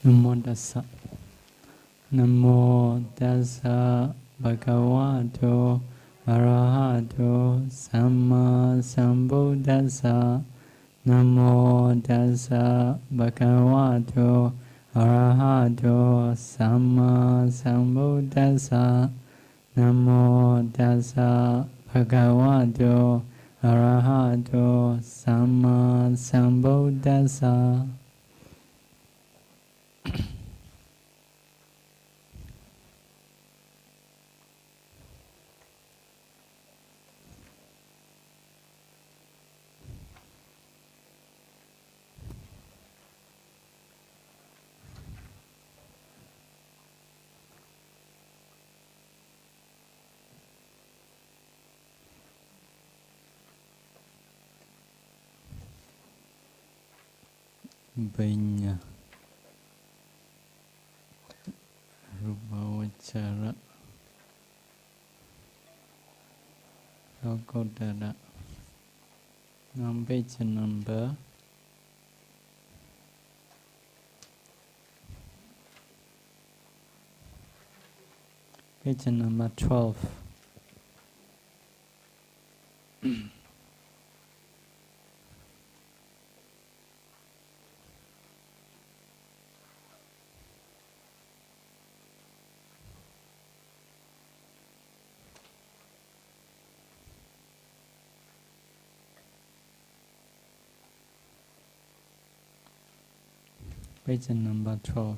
Namo tassa. Namo tassa bhagavato arahato samma sambuddhassa. Namo tassa bhagavato arahato samma sambuddhassa. Namo tassa bhagavato arahato samma sambuddhassa. Ven Janaka Lokodara. On page number 12. Page number 12.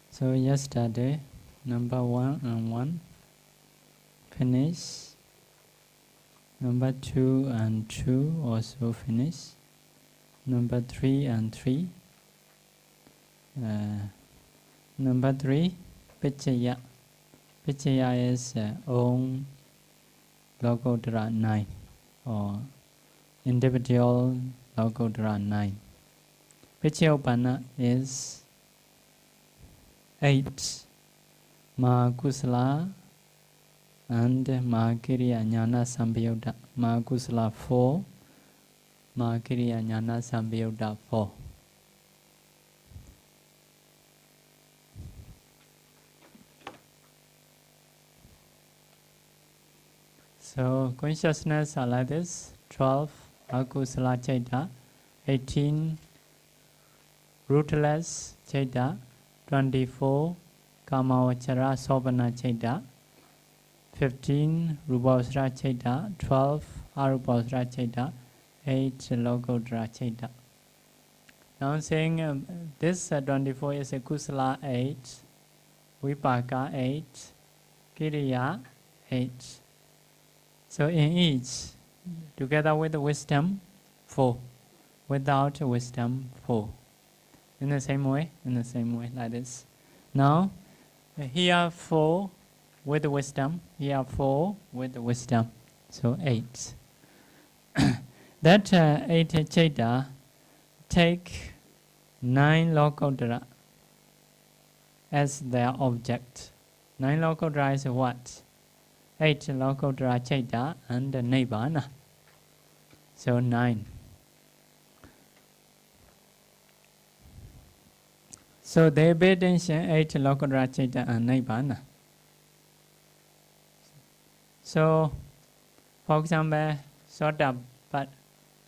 So yesterday, number 1 and 1 finished. Number 2 and 2 also finished. Number 3 and 3. Number 3, Pichaya. Pichaya is own Lokodara 9 or individual Lokodara 9. Pichayopana is 8 Mahakusala and Mahakiriya Jnana Sambhayuddha. Mahakusala 4, Mahakiriya Jnana Sambhayuddha 4. So consciousness are like this: 12 Akusala Chaita, 18 rootless Chaita, 24 Kamavachara Sobana Chaita, 15 Rupavasara Chaita, 12 Arupavasara Chaita, 8 Lokodara Chaita. Now I'm saying this 24 is a Kusala 8, Vipaka 8, Kiriya 8. So in each, together with the wisdom, 4. Without wisdom, 4. In the same way, like this. Now, here 4 with the wisdom, here 4 with the wisdom. So 8. That 8 Chaita take 9 Lokodara as their object. 9 Lokodara is what? 8 Lokodara Chaita and Nibbana. So 9. So they pay attention 8 Lokodara Chaita and Nibbana. So, for example, but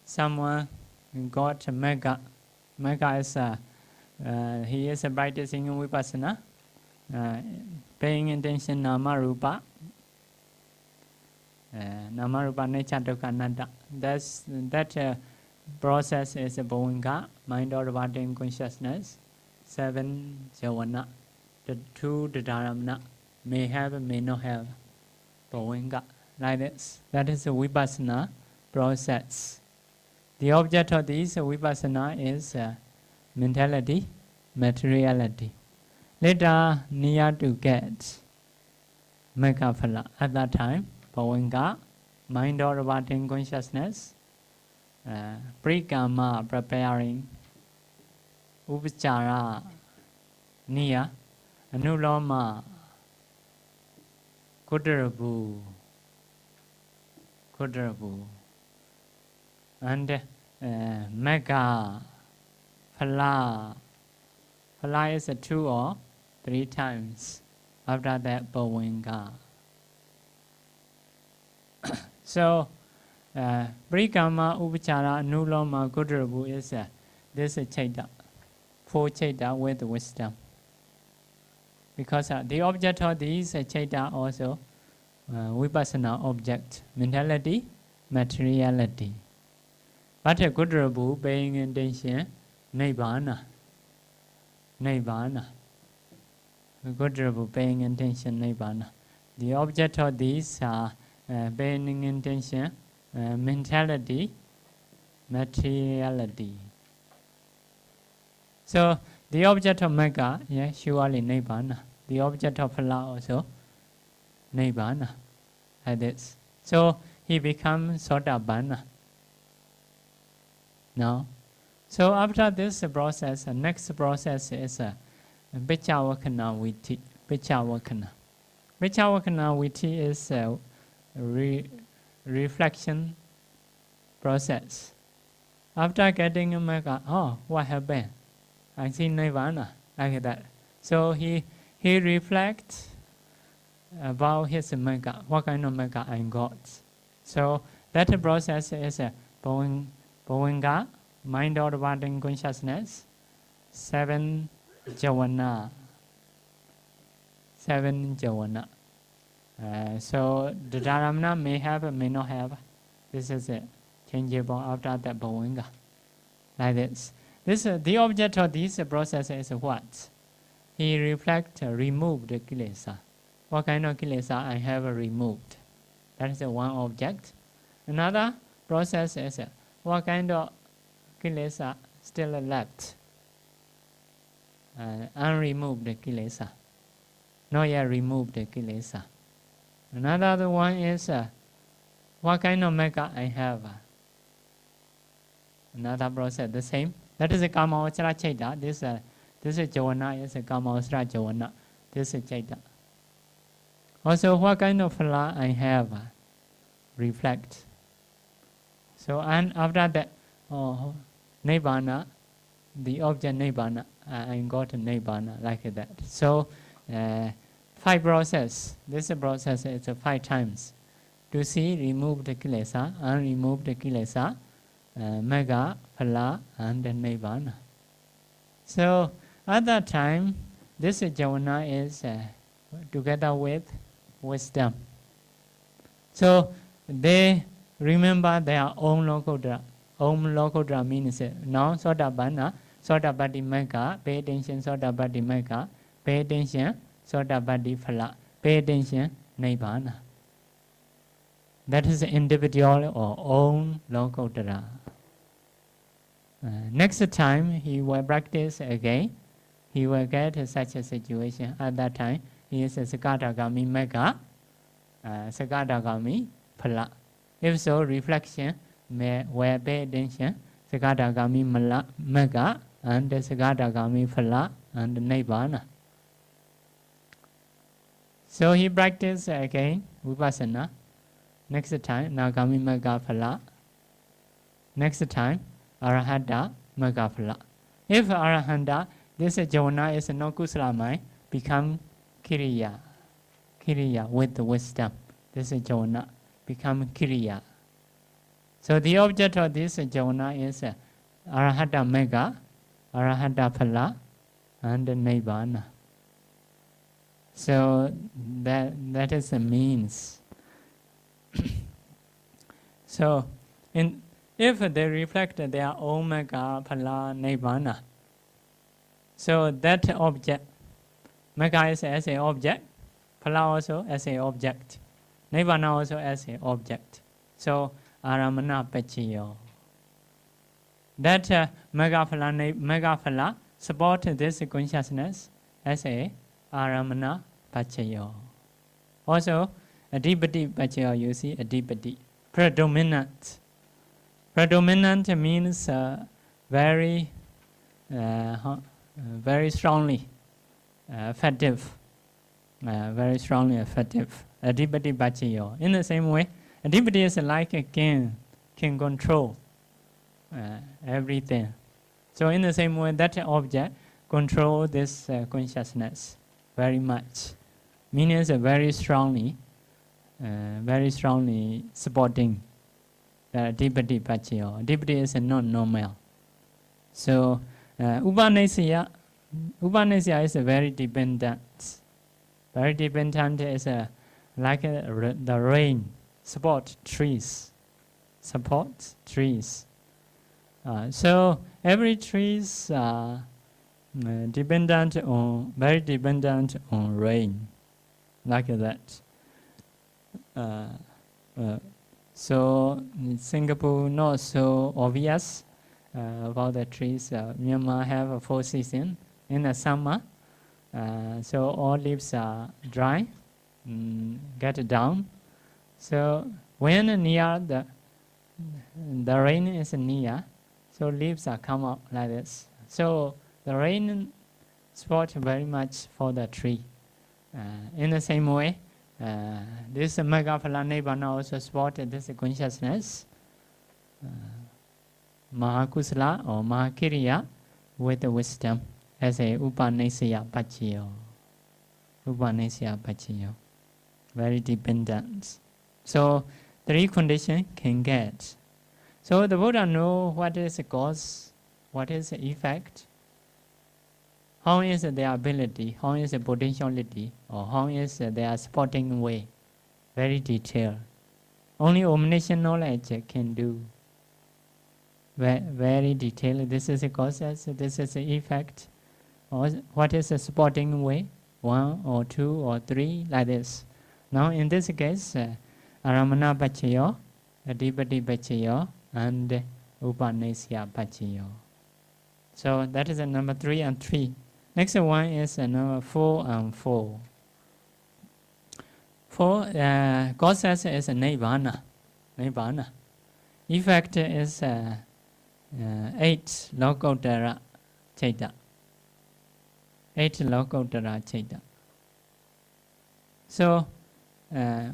someone got Mega. Mega is he is practicing Vipassana, paying attention Nama Rupa. Namarupa nature dukkha anatta. That process is a bhavanga, mind or body consciousness. 7 javana. The 2 dharamana may have, may not have. Bhavanga. Like this. That is a vipassana process. The object of this vipassana is mentality, materiality. Later, near to get Megaphala. At that time, Bhavanga, mind or abiding consciousness, Prikama, preparing, Upachara, Niya, Anuloma, Kudarabu, Kudrabu. And Mega, Phala. Phala is 2 or 3 times. After that, Bhavinga. So, Brikama Upachara Nuloma Kudrabu is this Chaita. 4 Chaita with wisdom. Because the object of these Chaita also Vipassana object, mentality, materiality. But a Kudrabu paying attention, Nibbana. Nibbana. Kudrabu paying attention, Nibbana. The object of these are paying attention, mentality, materiality. So the object of Magga, yeah, surely Nibbana. The object of Phala also Nibbana. Like this. So he becomes Sotapanna. No? So after this process, the next process is Vichawakana Viti. Vichawakana. Vichawakana Viti is a reflection process. After getting a Magga, oh, what happened? I see Nirvana, like that. So he reflects about his Magga, what kind of Magga I got. So that process is Bhavinga, mind or body consciousness, 7 Javana. 7 Javana. So the Dharamana may have, may not have. This is it. Changeable after that Bhavinga. Like this. The object of this process is what? He reflects, remove the kilesa. What kind of kilesa I have removed? That is one object. Another process is what kind of kilesa still left? Unremoved kilesa. Not yet removed the kilesa. Another one is what kind of Magga I have? Another process, the same. That is a Kama Vachara Chaita. This is Javana, is a Kama Vachara Javana. This is Chaita. Also, what kind of Phala I have? Reflect. So, and after that, Nibbana, the object Nibbana, I got Nibbana like that. So, 5 process. This process is 5 times. To see, remove the kilesa, unremove the kilesa, Magga, Phala, and Nibbana. So at that time, this Javana is together with wisdom. So they remember their own Lokodra. Own Lokodra means now Sotapanna, Sotapatti Magga, pay attention Sotapatti Magga, pay attention Sotapatti Phala, pay attention Nibbana. That is individual or own Lokodra. Next time he will practice again, he will get such a situation. At that time, he is a Sakadagami Magga, Sakadagami Phala. If so, reflection will pay attention, Sakadagami Magga and Sakadagami Phala and Nibbana. So he practices again, Vipassana. Next time, Nagami Magga Phala. Next time, Arahanta Magga Phala. If Arahanta, this Javana is no kusala mind, become Kiriya. Kiriya with the wisdom. This is Javana, become Kiriya. So the object of this Javana is Arahanta Magga, Arahanta Phala, and Nibbana. So that is the means. So if they reflect their own Magga, Phala, Nibbana, so that object, Magga is as an object, Phala also as an object, Nibbana also as an object. So Aramana Pachiyo. That Magga, Phala support this consciousness as a Aramana Pachiyo. Also, Adipati Pachiyo, you see, Adipati, predominant. Predominant means very strongly effective. Very strongly effective. Adipati Pachiyo. In the same way, Adipati is like a king, can control everything. So in the same way, that object control this consciousness very much. Meaning is very strongly supporting the Adipati Pachayo. Adipati is not normal. So Upanasya is a very dependent. Very dependent is like the rain, support trees. So every trees very dependent on rain, like that. So in Singapore, not so obvious about the trees. Myanmar have 4 seasons. In the summer, so all leaves are dry, get down. So when near the rain is near, so leaves are come up like this. So the rain support very much for the tree. In the same way, this Megaphala Nibbana also support this consciousness, Mahakusala or Mahakiriya with the wisdom as a Upanasya Pachayo. Very dependent. So 3 conditions can get. So the Buddha know what is the cause, what is the effect, how is their ability, how is the potentiality, or how is their supporting way. Very detailed. Only omniscient knowledge can do. Very detailed. This is the causes, this is the effect. Or what is the supporting way? 1 or 2 or 3, like this. Now in this case, Aramana Pachayo, Adipati Pachayo, and Upanasya Pachayo. So that is number 3 and 3. Next one is number 4 and 4. 4 causes is Nibbana. Effect is 8 Lokottara Chaita. 8 Lokottara Chaita. So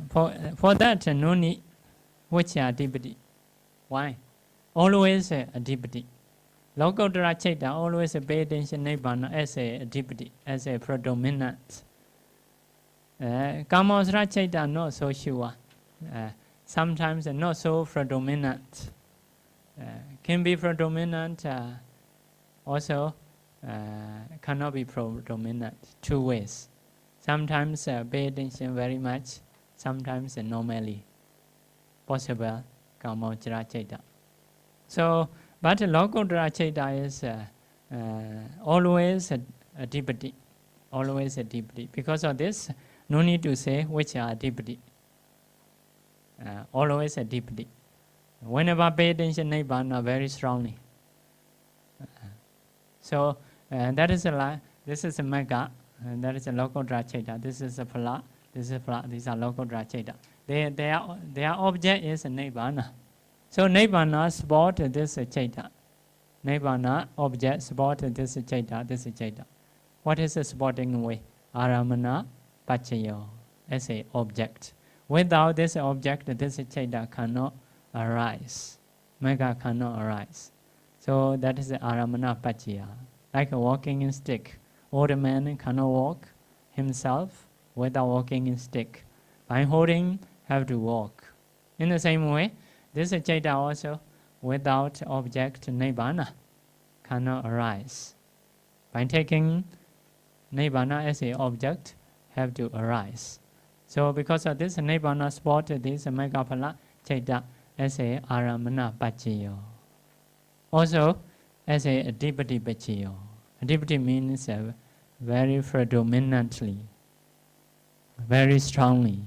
for that no need which are Adipati. Why? Always Adipati. Lokottara Chaita always pay attention Nibbana as a Adipati, as a predominant. Kamosra Chaita not so sure. Sometimes not so predominant. Can be predominant, also cannot be predominant. 2 ways. Sometimes pay attention very much, sometimes normally. Possible Kamosra Chaita. So, but Lokottara Chaita is always Adipati. Always Adipati. Because of this, no need to say which are Adipati. Always Adipati. Whenever pay attention Nibbana very strongly. So that is this is a Mega, and that is a Lokottara Chaita. This is a Phala, this is Phala, these are Lokottara Chaita. Their object is Nibbana. So Nibbana support this Chaita. Nibbana object support this Chaita. What is the supporting way? Aramana Pachayo as a object. Without this object, this Chaita cannot arise. Mega cannot arise. So that is the Aramana Pachaya. Like a walking stick. Old man cannot walk himself without walking in stick. By holding, have to walk. In the same way, this Chaita also, without object Nibbana, cannot arise. By taking Nibbana as an object, have to arise. So because of this, Nibbana support this Megaphala Chaita as a Aramana Pachayo. Also, as a Adipati Pachayo. Adipati means very predominantly, very strongly.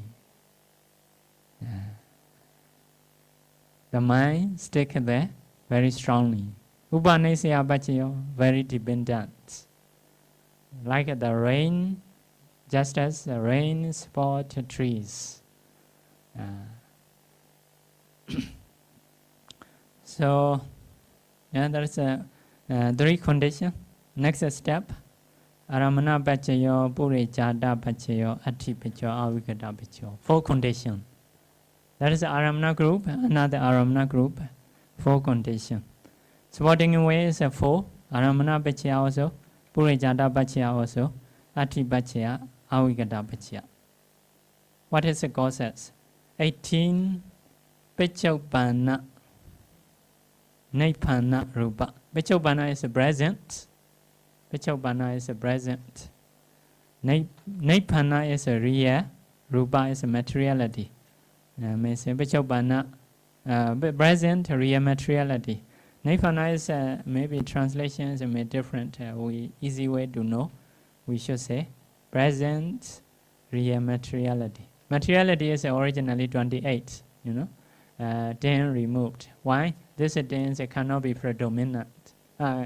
The mind stick there very strongly. Upanasya Pachayo, very dependent. Like the rain, just as the rain support trees. So, there's 3 conditions. Next step, Aramana Pachayo, Purejada Pachayo, Ati Pachayo, Avigata Pachayo. 4 conditions. That is the Aramana group, another Aramana group, 4 conditions. Supporting way is a 4, Aramana Bachya also, Purijata Bachya also, Ati Bachya, Avigata Bachya. What is the causes? 18 Pichopana Nipana Rupa. Pichopana is a present. Pichopana is a present. Nipana is a real. Rupa is a materiality. Pichopana present, real materiality. Nipana is maybe translations may different. Easy way to know. We should say present, real materiality. Materiality is originally 28. 10 removed. Why? This 10 cannot be predominant. Cannot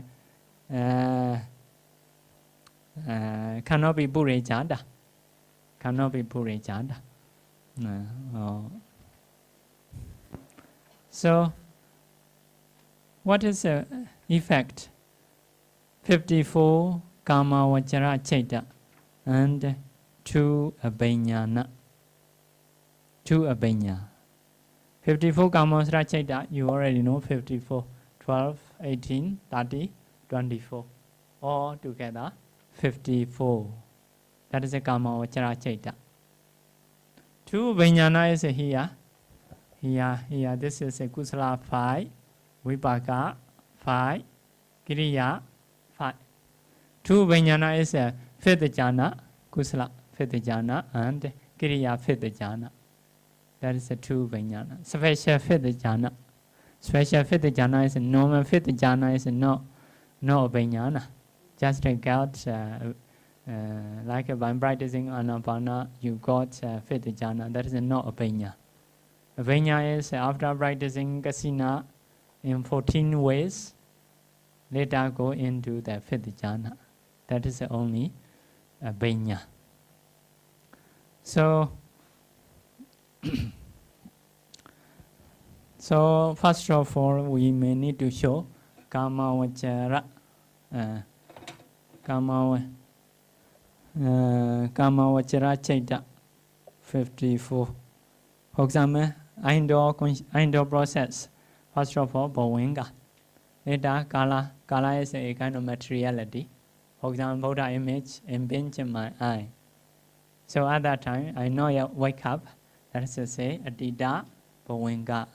be Purijata. Cannot be Purijata. So, what is the effect? 54 Kama Vachara Chaita and 2 Abhinyana. 2 Abhinya. 54 Kamosra Chaita, you already know 54, 12, 18, 30, 24. All together, 54. That is a Kama Vachara Chaita. 2 Vinyana is here. Here, this is a Kusala 5, Vipaka 5, Kiriya 5. 2 Vinyana is a 5th jhana, Kusala 5th jhana, and Kiriya 5th jhana. That is a 2 Vijnana. Special 5th jhana. Special 5th jhana is a normal 5th jhana is no Vijnana. Just got like by practicing Anapana, you got 5th jhana. That is not a Vijna. A Vijna is after practicing Kasina in 14 ways, later go into the 5th jhana. That is only a Vijna. So first of all, we may need to show Kama Vachara Chaita 54. For example, indoor process. First of all, Bhavinga. Later, Kala is a kind of materiality. For example, Buddha image impinge in my eye. So at that time, I know I wake up. That is to say, Adita Bhavinga.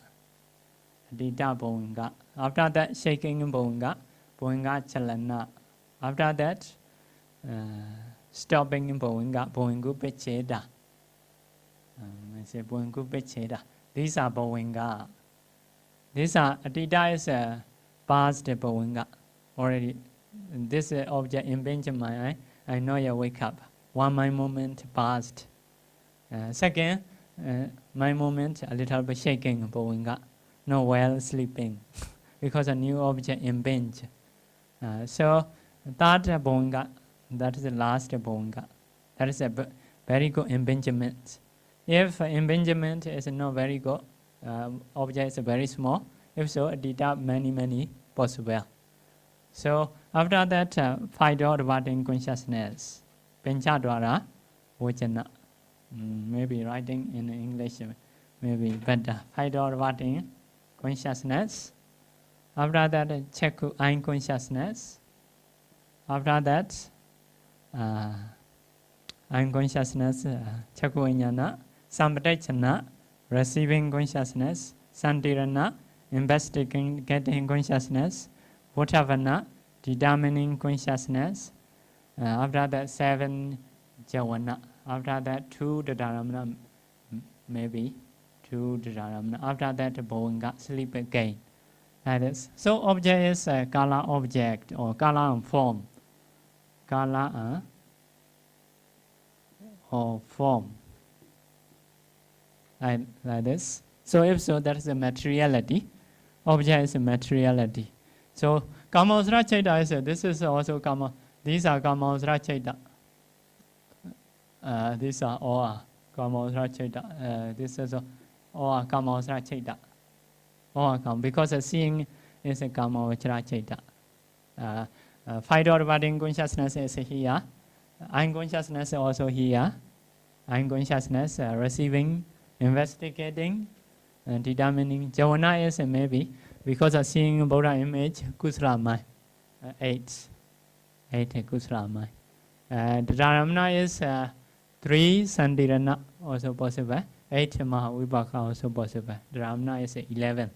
Adita Bhavinga. After that, shaking in Bhavinga Chalana. After that, stopping in Bhavinga Pecheda. I say Bhavingu Pecheda. These are Bhavinga. These are Adita is a past Bhavinga. Already, this object impinge in my eye. I know I wake up. One my moment passed. Second, my moment a little bit shaking, Bhavinga, not well sleeping, because a new object impinge. So third Bhavinga, that is the last Bhavinga. That is a very good impingement. If impingement is not very good, object is very small. If so, Adita many possible. So after that, 5 about in consciousness. Penchadwara Vajana. Maybe writing in English maybe better. 5 about in consciousness. After that, Cheku Ain consciousness. After that, Ain consciousness, Cheku Inyana, Sampatachana, receiving consciousness, Santirana, investigating consciousness, Votavana, determining consciousness. After that, 7 Javana. After that, 2 Dharammana, maybe 2 Dharammana. After that, Bhavinga, sleep again. That is. So, object is a Kala object or Kala form. Kala or form. Like this. So, if so, that is a materiality. Object is a materiality. So, Kamosra Chaita is this is also Kama. These are Kamosra Chaita. These are all Kamosra Chaita. This is all Kamosra Chaita. All because seeing is a Kamosra Chaita. 5 about consciousness is here. Ain consciousness also here. Ain consciousness receiving, investigating, determining. Javana is maybe because of seeing Buddha image, kusala mind, 8 kusala mind. Dharamana is 3 Sandirana, also possible. 8 Mahavibhaka, also possible. Dharamana is 11.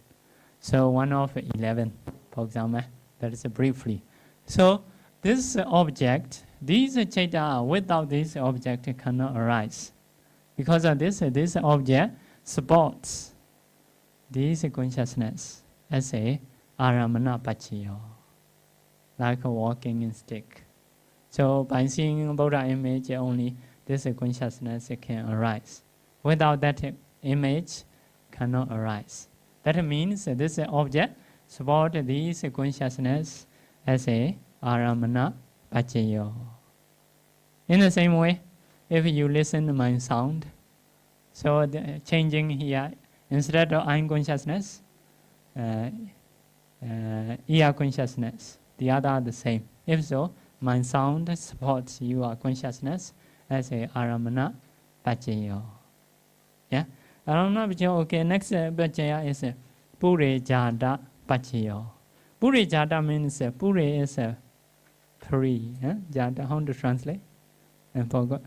So 1 of 11, for example, that is briefly. So this object, these chaita without this object cannot arise. Because of this object supports this consciousness as a aramana pachiyo, like a walking stick. So by seeing Buddha image only, this consciousness can arise. Without that image, cannot arise. That means this object support this consciousness as a aramana pachiyo. In the same way, if you listen to my sound, so the changing here, instead of eye consciousness, ear consciousness, the other are the same. If so, my sound supports your consciousness as a aramana pachiyo. Yeah, aramana pachiyo. Okay, next pachiyo is pure jada pachiyo. Pure jada means pure is free. Jada, how to translate? I forgot.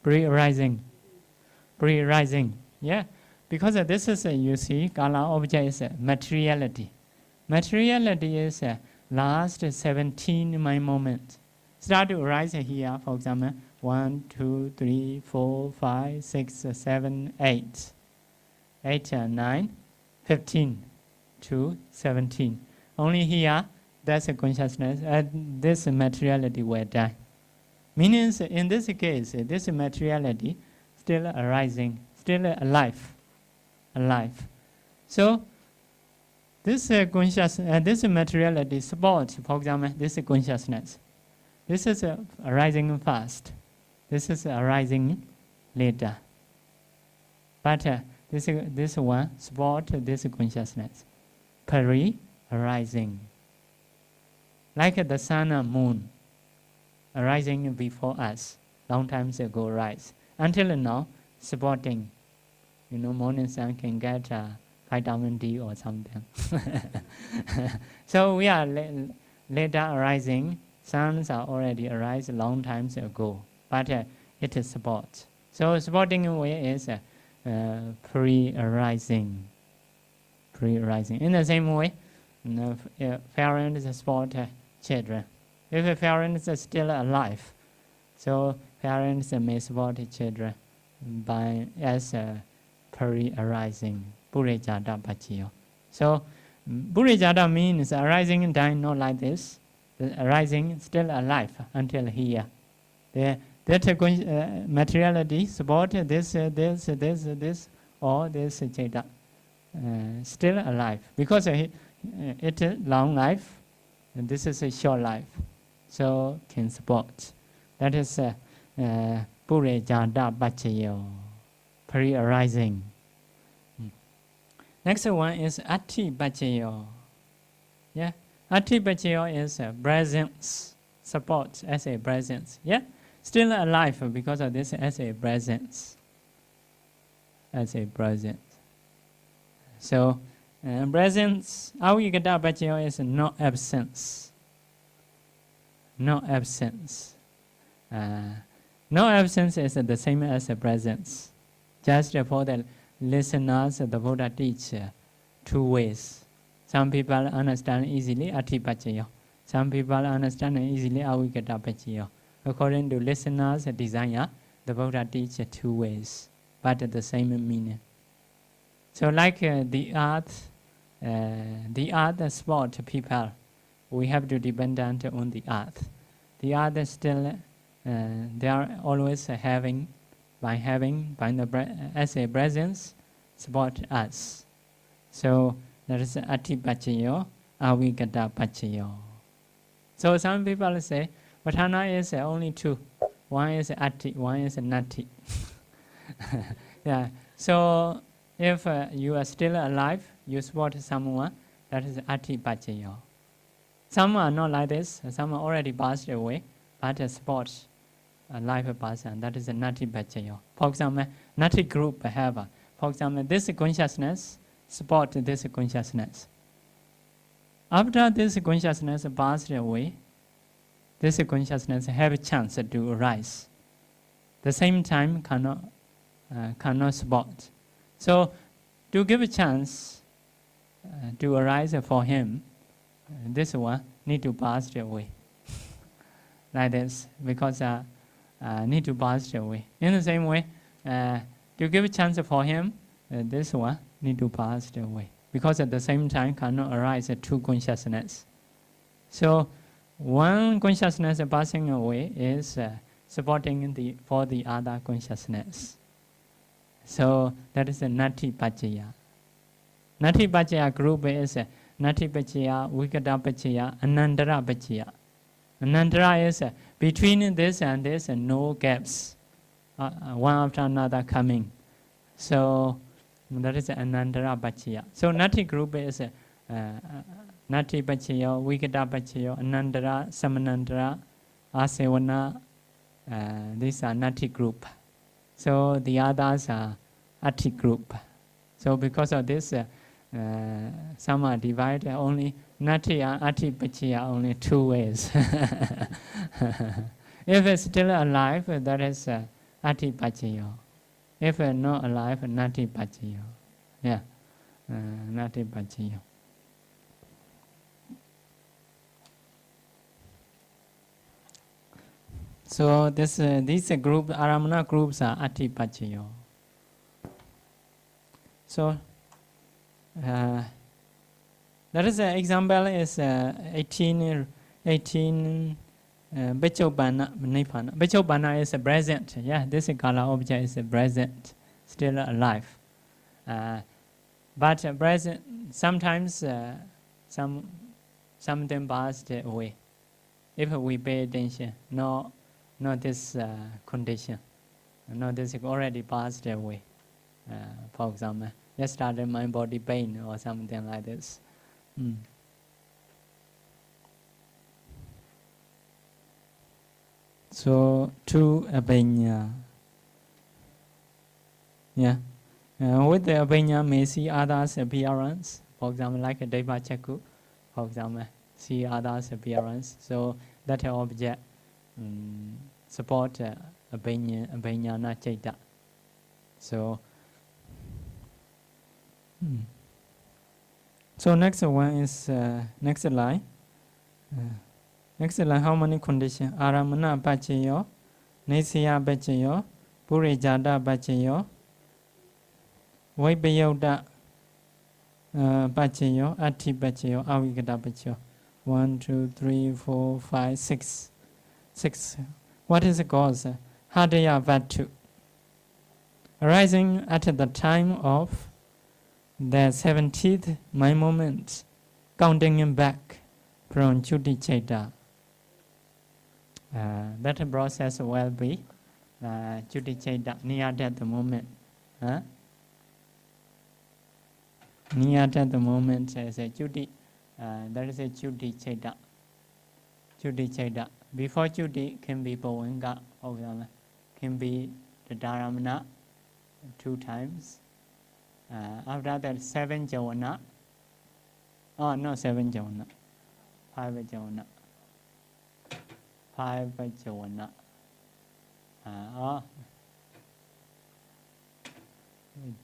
Pre-rising. Pre-rising. Yeah. Because this is, you see, kala object is materiality. Materiality is last 17 mind moments. Start to rise here, for example, 1, 2, 3, 4, 5, 6, 7, 8. 8, 9, 15 to 17. Only here, that's a consciousness. This materiality will die. Meaning, in this case, this materiality still arising, still alive. So, this this materiality supports, for example, this consciousness. This is arising fast. This is arising later. But this one supports this consciousness. Arising. Like the sun and moon. Arising before us, long time ago rise. Until now, supporting. Morning sun can get vitamin D or something. So we are later arising. Suns are already arise long time ago, but it is support. So supporting way is pre-arising. Pre-arising. In the same way, parents support children. If parents are still alive, so parents may support children by as pre-arising, purejada pachiyo. So purejada means arising and dying not like this. The arising still alive until here. That materiality support this or this chaita still alive because it is long life and this is a short life. So can support. That is purejada pachiyo, pre-arising. Next one is ati pachiyo. Yeah, ati pachiyo is presence, support as a presence. Yeah, still alive because of this as a presence. As a presence. So presence, avigata pachiyo is no absence. No absence. No absence is the same as a presence. Just for the listeners, the Buddha teach 2 ways. Some people understand easily ati pachiyo. Some people understand easily avigata pachiyo. According to listeners' desire, the Buddha teach 2 ways, but the same meaning. So like the earth sport people, we have to dependent on the earth. The earth still, they are always having, as a presence, support us. So that is ati pachiyo, avigata pachiyo. So some people say, Patthana is only 2. One is ati, one is nati. Yeah. So if you are still alive, you support someone, that is ati pachiyo. Some are not like this, some are already passed away, but support a live person, that is a nati pachiyo. For example, nati group have For example, this consciousness support this consciousness. After this consciousness passed away, this consciousness have a chance to arise. The same time cannot support. So, to give a chance to arise for him, this one need to pass away. Like this, because need to pass away. In the same way, to give a chance for him, this one need to pass away. Because at the same time cannot arise two consciousness. So, one consciousness passing away is supporting for the other consciousness. So that is a Nati Pachaya. Nati Pachaya group is Nati Pachaya, Vikata Pachaya, Anandara Pachaya. Anandara is between this and this and no gaps, one after another coming. So that is Anandara Pachaya. So Nati group is Nati Pachaya, Vikata Pachaya, Anandara, Samanandara, Asevana. These are Nati group. So the others are Ati group. So because of this, some are divided only Nati and Ati Pachaya only two ways. If it's still alive, that is Ati Pachaya. If not alive, Nati Pachaya. Yeah, Nati Pachaya. So these group Aramana groups are Ati Pachaya. So that is an example is 18 Bechobana Nipana. Bechobana is a present. Yeah, this color object is a present, still alive. But present sometimes something passed away. If we pay attention, not this condition, not this already passed away. For example, yesterday my body pain or something like this. So to Abhenya, yeah, with the Abhenya may see others' appearance. For example, like a Deva Chaku, for example, see others' appearance. So that object support Abhenyana Chaita. So. So next one is next line. Next line, how many conditions? Aramana Pachayo, Nesya Pachayo, Purijada Pachayo, Vaipayoda Pachayo, Ati Pachayo, Avigata Pachayo. 1, 2, 3, 4, 5, 6. 6. What is the cause? Hadaya Vatu. Arising at the time of the 17th mind moment, counting him back from Chuti Chaita. That process will be Chuti Chaita near at the moment. Near at the moment is a Chuti. That is a Chuti Chaita. Chuti Chaita. Before Chuti can be Bhavanga, can be the Dharamana 2 times. After that, 7 Javana. Oh, no, 7 Javana. 5 Javana. 5 Javana.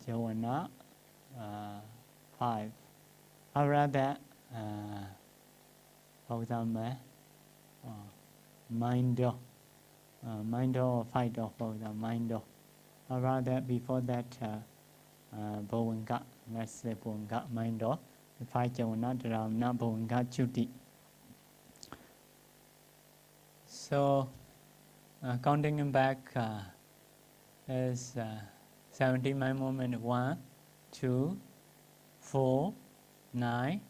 Javana 5. After that, for example, Mindo. Mindo or Fido, for example, Mindo. After that, before that, Bhavanga, let's say Bhavanga, Mindo, 5 Javana, Dharamana, Bhavanga, Chuti. So, counting them back is 17 mind moment 1, 2, 4, 9,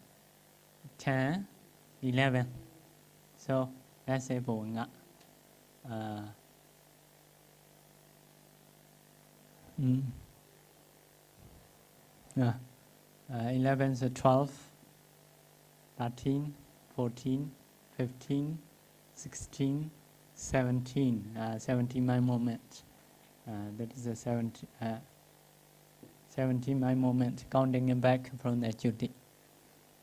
10, 11. So, let's say Bhavanga. 11 is 12, 13, 14, 15, 16, 17. 17 mind moment. That is a 70 mind moment, counting it back from the Juti.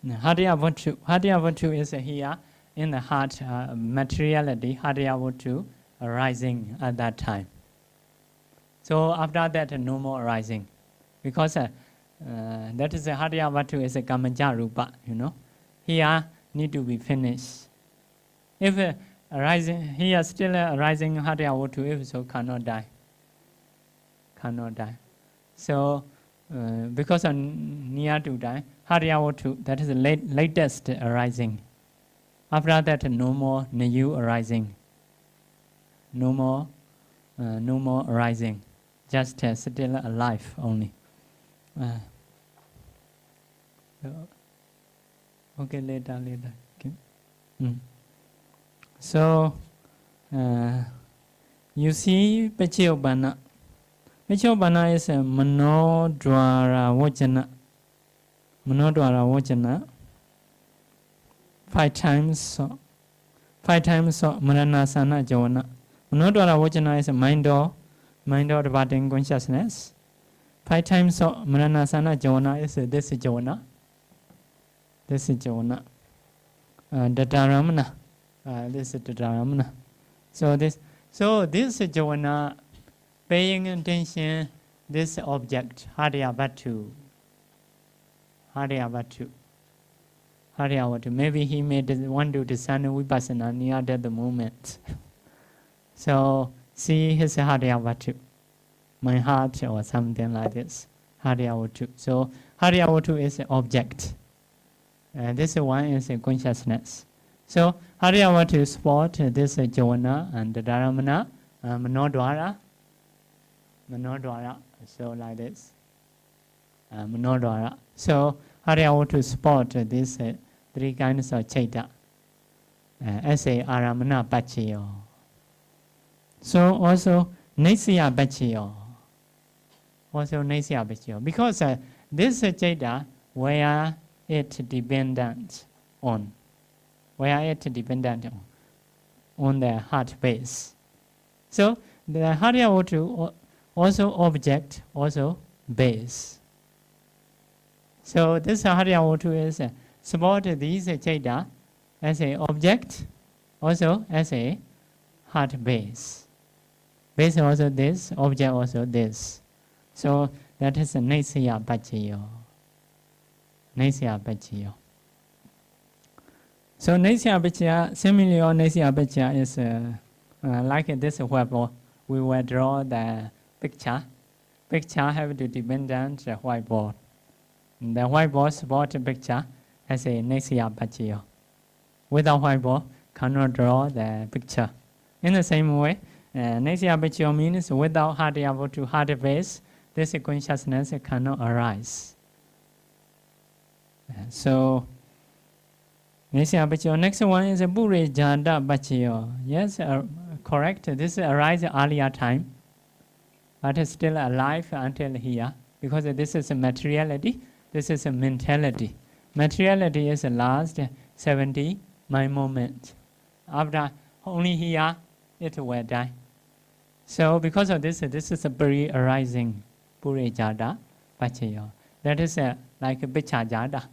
Hadiyavatu is here in the heart, materiality, Hadiyavatu arising at that time. So after that, no more arising. Because that is a Hadiyavatu is a Kamaja Rupa, Here need to be finished. If arising, here still arising Hadiyavatu, if so, cannot die. Cannot die. So, because of near to die, Hadiyavatu, that is the latest arising. After that, no more new arising. No more arising. Just still alive only. Okay, later. Okay. So, you see, Pachiyobana. Pachiyobana is a Manodwara Vajana. Manodwara Vajana. 5 times so. 5 times so, Maranasana Jona. Manodwara Vajana is a mind of departing consciousness. 5 times so, Maranasana Jona is this Jona. This is Jona. Dataramana. This is Dataramana. So this Jona, paying attention, this object, Hadiyavatu. Maybe he may want to discern Vipassana near at the moment. So see his Hadiyavatu. My heart or something like this. Hadiyavatu. So Hadiyavatu is an object. This one is a consciousness. So Hadiyavatu spot this Jona and the Dharamana, Manodwara. So like this. Manodwara. So Hadiyavatu spot this 3 kinds of Chaita. As a Aramana Pachiyo. So also Nesya Pachiyo. Because this Chaita where it dependent on. On the heart base. So the Hadiyavatu also object, also base. So this Hadiyavatu is support these Chaita as a object, also as a heart base. Base also this, object also this. So that is a Nesya Pachiyo. So Nesya Pachiya, similarly Nesya Pachiya is like this whiteboard. We will draw the picture. Picture have to depend on the whiteboard. The whiteboard support the picture as a Nesya Pachiya. Without whiteboard, cannot draw the picture. In the same way, Nesya Pachiya means without Hadiyavatu heart base, this consciousness cannot arise. So, Nesya Pachiya. Next one is a Bure Jada Pachiya. Yes, correct. This arises earlier time, but is still alive until here, because this is a materiality, this is a mentality. Materiality is the last 70 mind moment. After only here, it will die. So because of this is a very arising Bure Jada Pachiya. That is like a Bicha Jada,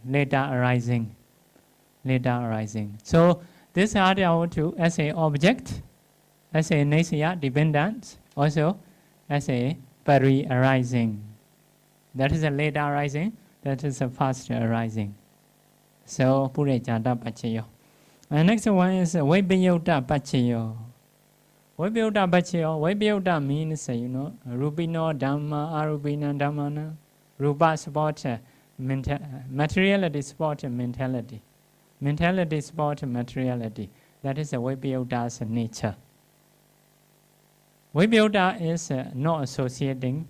later arising. So this Hadiyavatu as a object, as a Nesya dependent, also as a pari arising. That is a later arising, that is a first arising. So Pure Jada Pachiyo. And next one is Vibhayota Pachiyo. Vibhayota means, Rupino Dhamma, Arupina Dhammana. Rupa support materiality support mentality. Mentality support materiality. That is a Vibhayota's nature. Vibhayota is not associating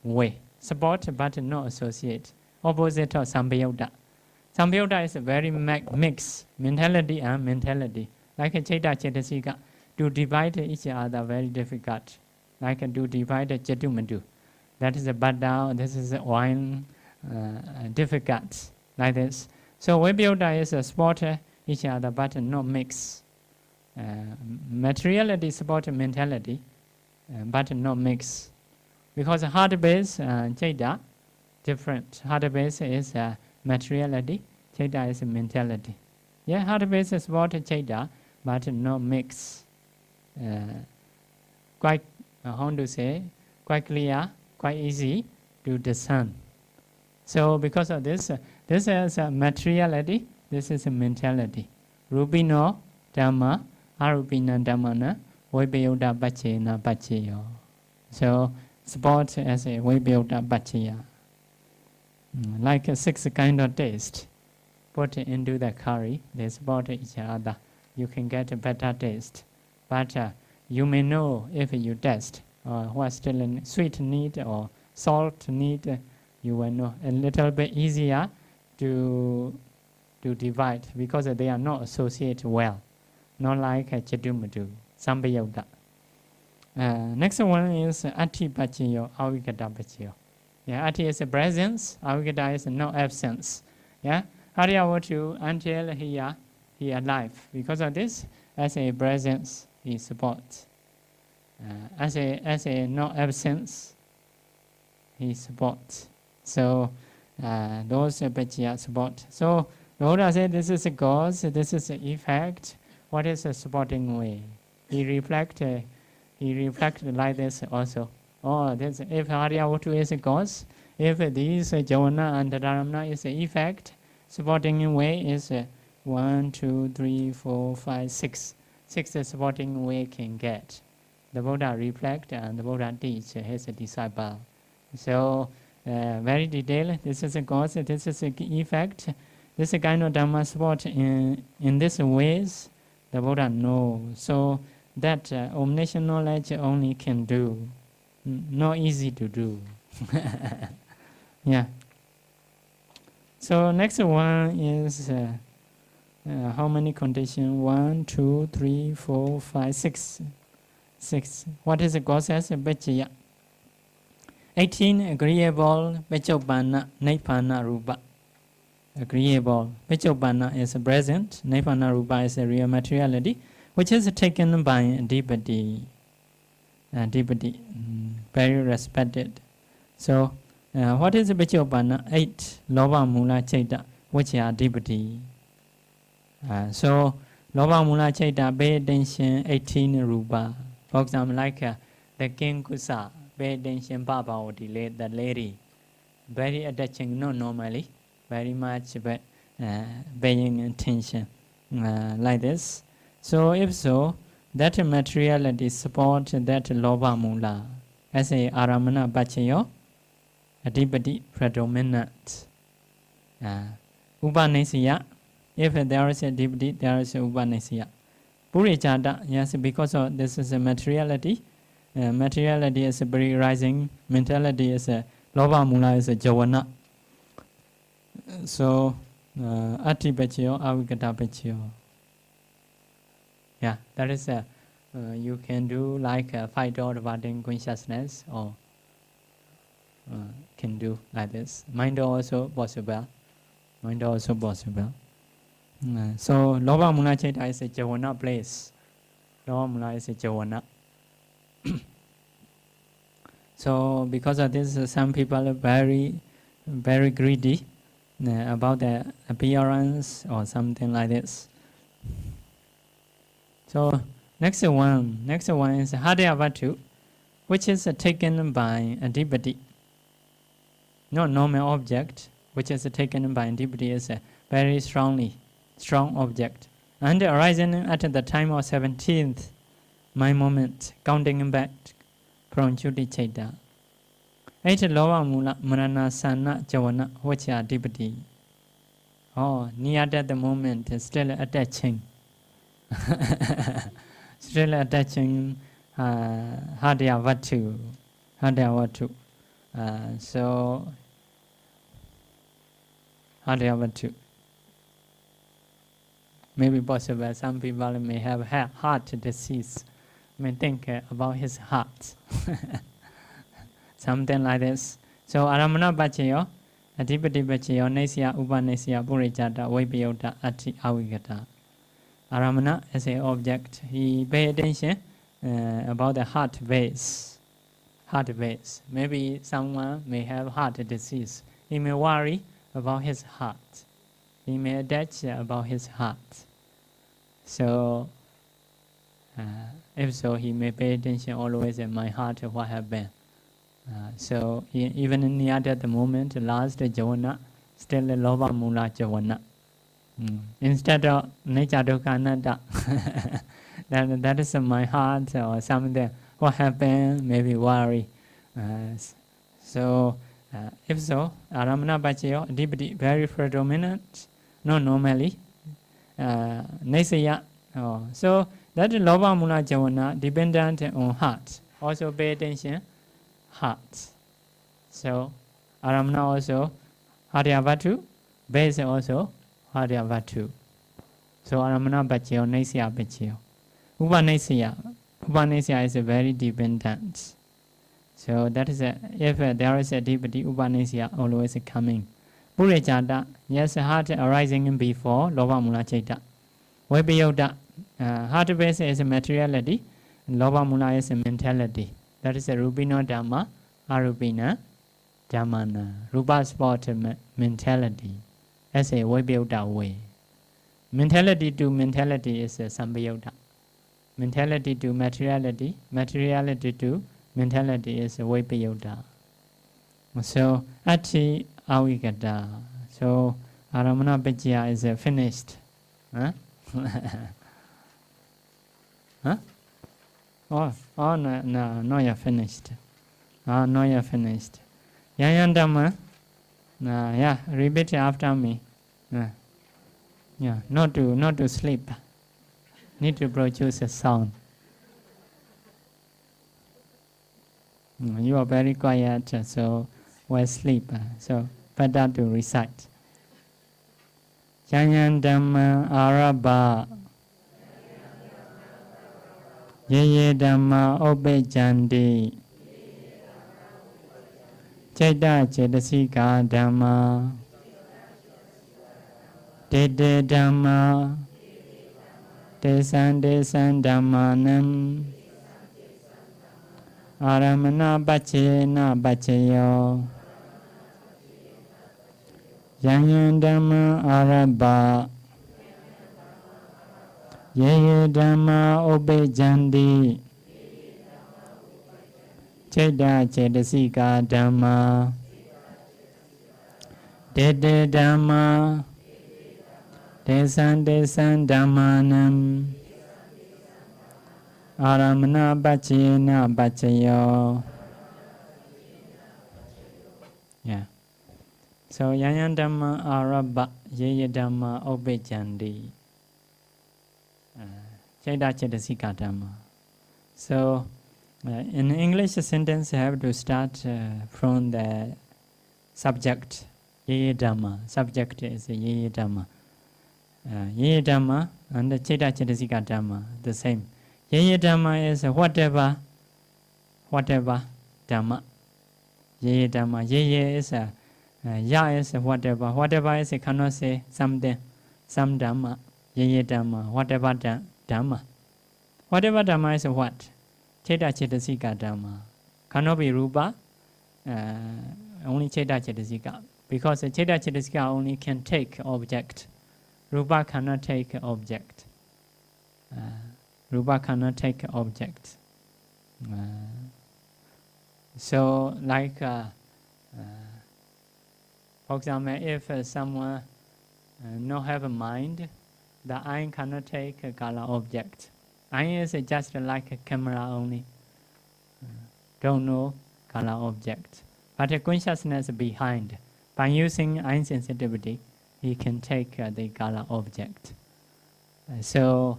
way. Support but not associate. Opposite of Sambhayota. Sambhayota is a very mixed mentality and mentality. Like a Chaita Chetasika. To divide each other very difficult. Like to divide a Chetumandu. That is a Buddha, this is a wine, difficult. Like this. So Vibhayota is a support each other but not mix. Materiality support mentality but not mix. Because heart base, chaita, different. Heart base is materiality, chaita is mentality. Yeah, heart base is what chaita, but no mix. Quite, how to say, quite clear, quite easy to discern. So because of this, this is a materiality, this is a mentality. Rupino Dhamma, Arupina Dhammana, Vibhayota Bachena Bacheyo. So support as a Vibhayota Bacheya. Like a 6 kind of taste. Put it into the curry, they support each other. You can get a better taste. But you may know if you test what's still in sweet need or salt need, you will know a little bit easier to divide because they are not associated well. Not like Chedumadu, Sambayauda. Next one is Ati Pachiyo, Avigata Pachiyo. Yeah, Ati is a presence, Avigata is no absence. Yeah, Haryavatu until he alive. Because of this, as a presence, he supports. As a no absence, he supports. So those Pachiya support. So the Buddha said this is a cause, this is the effect. What is the supporting way? He reflected like this also. Oh, this, if Haryavatu is a cause, if these Javana and Dharamana is the effect, supporting way is 1, 2, 3, 4, 5, 6. 6 supporting way can get. The Buddha reflect and the Buddha teach his disciple. So very detailed. This is a cause. This is an effect. This kind of Dhamma support in these ways. The Buddha knows. So that omniscient knowledge only can do. Not easy to do. Yeah. So next one is how many conditions? 1, 2, 3, 4, 5, 6. 6. What is the cause as a Bachaya? 18 agreeable Bachopana Naipana Rupa. Agreeable. Bachopana is present, Naipana Rupa is a real materiality, which is taken by Adipati. Adipati, very respected. So, what is Bachopana? 8 Loba Mula Chaita, which are Adipati. So, Loba Mula Chaita, pay attention, 18 Rupa. For example, like the King Kusa, pay attention, Baba or the lady. Very attaching, not normally, very much paying attention like this. So, if so, that materiality support that Loba Mula as a Aramana Bachayo, Adipati predominant. Upanesiya, if there is a Adipati, there is a Upanesiya. Purichada, yes, because of this is a materiality. Materiality is a very rising. Mentality is a Loba Mula is a Javana. So, Ati Pachiyo, Avigata Pachiyo. Yeah, that is you can do like a 5-door Vardhan consciousness or can do like this. Mind also possible. Mind also possible. So, Loba Mula Chaita is a Javana place. Loba Mula is a Javana. So, because of this, some people are very, very greedy about the appearance or something like this. So, next one is Haryavatu, which is taken by Adipati. Not normal object, which is taken by Adipati is a very strong object. And arising at the time of 17th, my moment, counting back from Juti Chaita. 8 Loba Mula, Marana Sana Javana, which are Adipati. Oh, near at the moment, still attaching. Still attaching Haryavatu. So, Haryavatu. Maybe possible, some people may have heart disease, may think about his heart. Something like this. So, Aramana Bachayo, Adipati Bachayo, Nesya, Upanesya, Purichata, Vibhayota, Ati Avigata. Aramana as an object, he pay attention about the heart base. heart base. Maybe someone may have heart disease. He may worry about his heart. He may attach about his heart. So, if so, he may pay attention always in my heart what happened. So, even in at the moment, last jhana, still loba mula jhana. Instead of nature dukkha anatta, that is my heart or something. What happened? Maybe worry. So, if so, aramana pachayo adipati very predominant, not normally. Nesaya. So that loba mula jhana dependent on heart. Also pay attention, heart. So aramana also haryavatu, base also haryavatu. So aramana pachayo nesaya pachayo. Upanisya is very dependent. So that is if there is a adipati, upanisya always coming. Purejata, yes, heart arising before loba mula chaita. Vipayota, heart base is a materiality, loba mula is a mentality. That is a rupina dhamma, arupina dhammana. Rupa spot mentality. That's a vipayota way. Mentality to mentality is a sambhayota. Mentality to materiality, materiality to mentality is a vipayota. So, ati awigata. So, aramana pajya is finished. Huh? Huh? Oh, no, not yet finished. Not yet finished. Yayandama. Yeah, repeat after me. Yeah, not to sleep. Need to produce a sound. You are very quiet, so while sleep. So better to recite. Yayandama araba. Yeye dhamma obejandi. Chaita chetasika dhamma. Dede dhamma. Desan dhammanam. Aramana bachena bacheyo. Yanyan dhamma araba. Yeye dhamma obejandi. Chaita chetasika dhamma. Dede dhamma. Desan dhammanam. Aramana bachena bachayo. Yeah. So yanyan dhamma araba. Yeye dhamma obejandi. Chaita chetasika dhamma. So, in English sentence, I have to start from the subject. Yeye dhamma. Subject is yeye dhamma. Yeye dhamma and the chaita chetasika dhamma, the same. Yeye dhamma is whatever dhamma. Yeye dhamma. Yeye is ya is whatever is cannot say something, some dhamma. Yeye dhamma, whatever dhamma. Whatever dhamma is what? Chaita chetasika dhamma. Cannot be rupa, only chaita chetasika. Because the chaita chetasika only can take object. Rupa cannot take object. Rupa cannot take object. So, like, for example, if someone not have a mind, the eye cannot take a color object. Eye is just like a camera only. Don't know color object. But a consciousness behind. By using eye sensitivity, he can take the color object. So,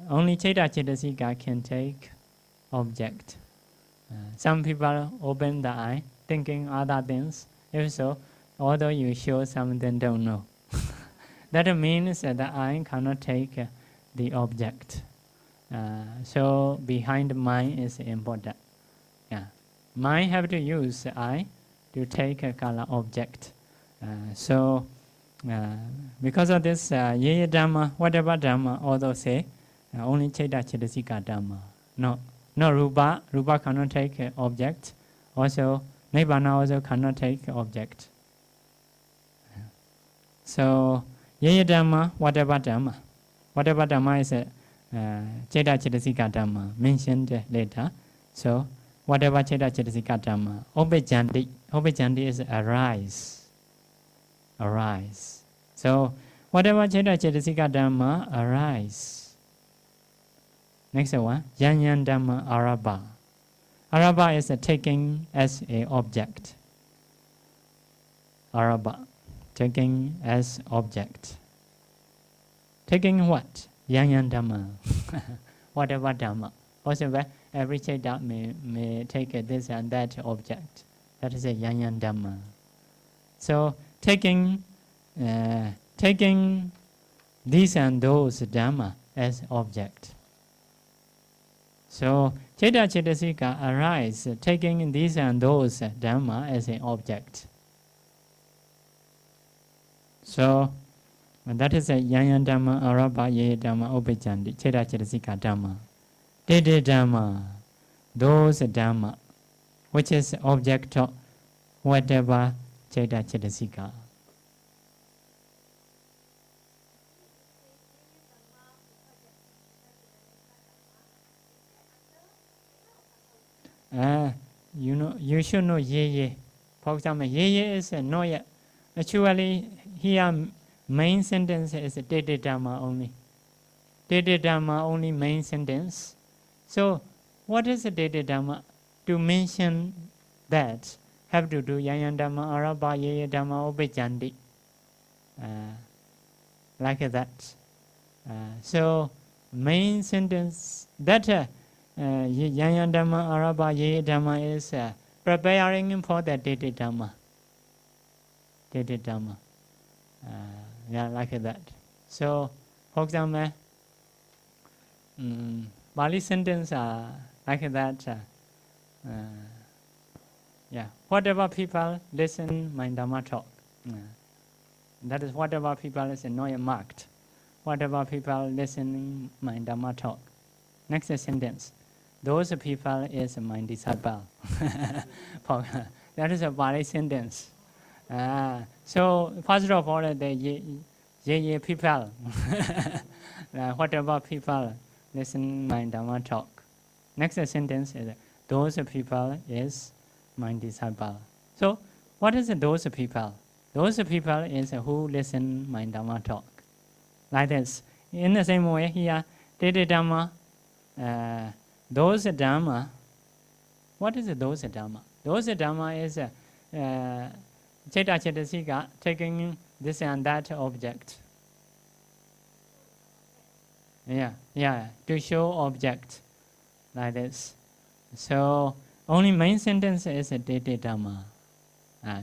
only chaita chetasika can take object. Some people open the eye thinking other things. If so, although you show something, don't know. That means that the eye cannot take the object. So behind mind is important. Yeah, mind have to use eye to take a color object. So because of this, yeye dhamma, whatever dhamma, although say only chaita chetasika dhamma, not not rupa. Rupa cannot take object. Also, nibbana also cannot take object. So, yaya dhamma, whatever dhamma. Whatever dhamma is a Cheta Chetasika Dhamma mentioned later. So, whatever Cheta Chetasika Dhamma, Obejandi is arise. Arise. So, whatever Cheta Chetasika Dhamma arise. Next one, Yanyan Dhamma Arabha. Arabha is taking as a object. Arabha, taking as object. Taking what? Yanyan Dhamma. Whatever Dhamma. Also, every Cheta may take this and that object. That is a Yanyan Dhamma. So, taking these and those Dhamma as object. So, Cheta Chetasika arise, taking these and those Dhamma as an object. So, that is a Yanyan Dhamma, Arabha, Yaya Dhamma, Obejandi, Cheta Chetasika Dhamma. Dede Dhamma, those Dhamma, which is object of whatever Cheta Chetasika. You should know Ye. For example, Ye is not yet. Actually, here main sentence is Dede Dhamma only. Dede Dhamma only main sentence. So, what is a Dede Dhamma? To mention that, have to do Yanyan Dhamma, Arabha, Yaya Dhamma, Obejandi. Like that. So, main sentence, that Yanyan Dhamma, Arabha, Yaya Dhamma is preparing for the Dede Dhamma. Dede Dhamma. Like that. So, for example, Bali sentence like that. Whatever people listen my Dhamma talk. That is whatever people is not marked. Whatever people listening my Dhamma talk. Next sentence. Those people is my disciple. That is a Bali sentence. So first of all, the ye people, whatever people listen my Dhamma talk. Next sentence is those people is my disciple. So what is those people? Those people is who listen my Dhamma talk. Like this. In the same way here, Dede Dhamma, those Dhamma. What is those Dhamma? Those Dhamma is Cheta Chetasika taking this and that object. To show object like this. So only main sentence is a Dede Dhamma.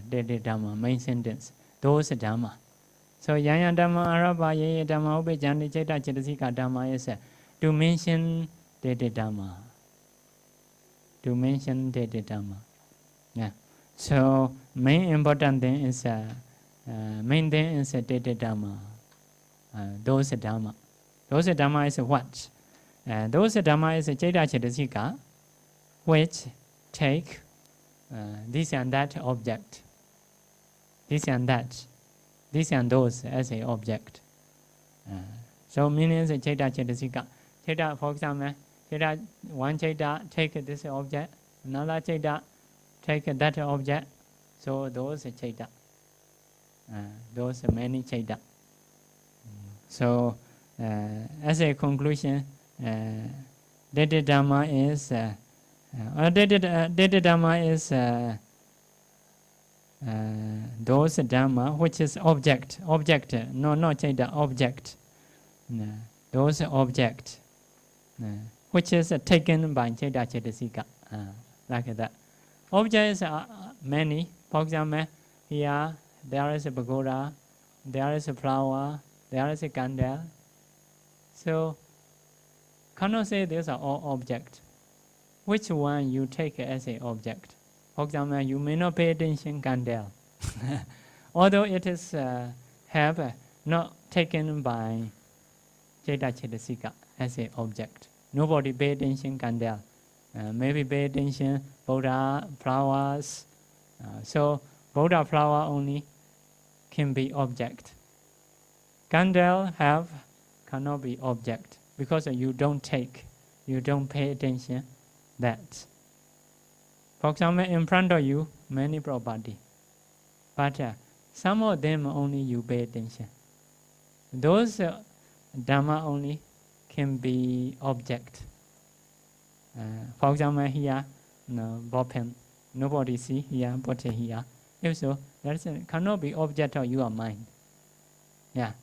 Dede Dhamma, main sentence. Those Dhamma. So Yanyan Dhamma, Arabha, Yaya Dhamma, Obejandi, Cheta Chetasika Dhamma is to mention Dede Dhamma. To mention Dede Dhamma. So main important thing is main thing is Dede Dhamma. Those Dhamma. Those Dhamma is what? Those Dhamma is Cheta Chetasika, which take this and that object. This and that. This and those as a object. So meaning is Cheta Chetasika. Cheta, for example, Cheta, one Cheta take this object, another Cheta take that object. So those Cheta. Those many Cheta. So as a conclusion, Dede Dhamma is Dede Dhamma is those Dhamma which is object, no, not Cheta, object. Those object which is taken by Cheta Chetasika, like that. Objects are many. For example, here there is a pagoda, there is a flower, there is a candle. So, cannot say these are all objects. Which one you take as an object? For example, you may not pay attention candle, although it is have not taken by Cheta Chetasika as an object. Nobody pay attention candle. maybe pay attention, Buddha flowers. So Buddha flower only can be object. Candle cannot be object because you don't pay attention that. For example, in front of you, many property, but some of them only you pay attention. Those Dhamma only can be object. For example, here, ballpen, nobody see here, but here. If so, that cannot be object of your mind. Yeah.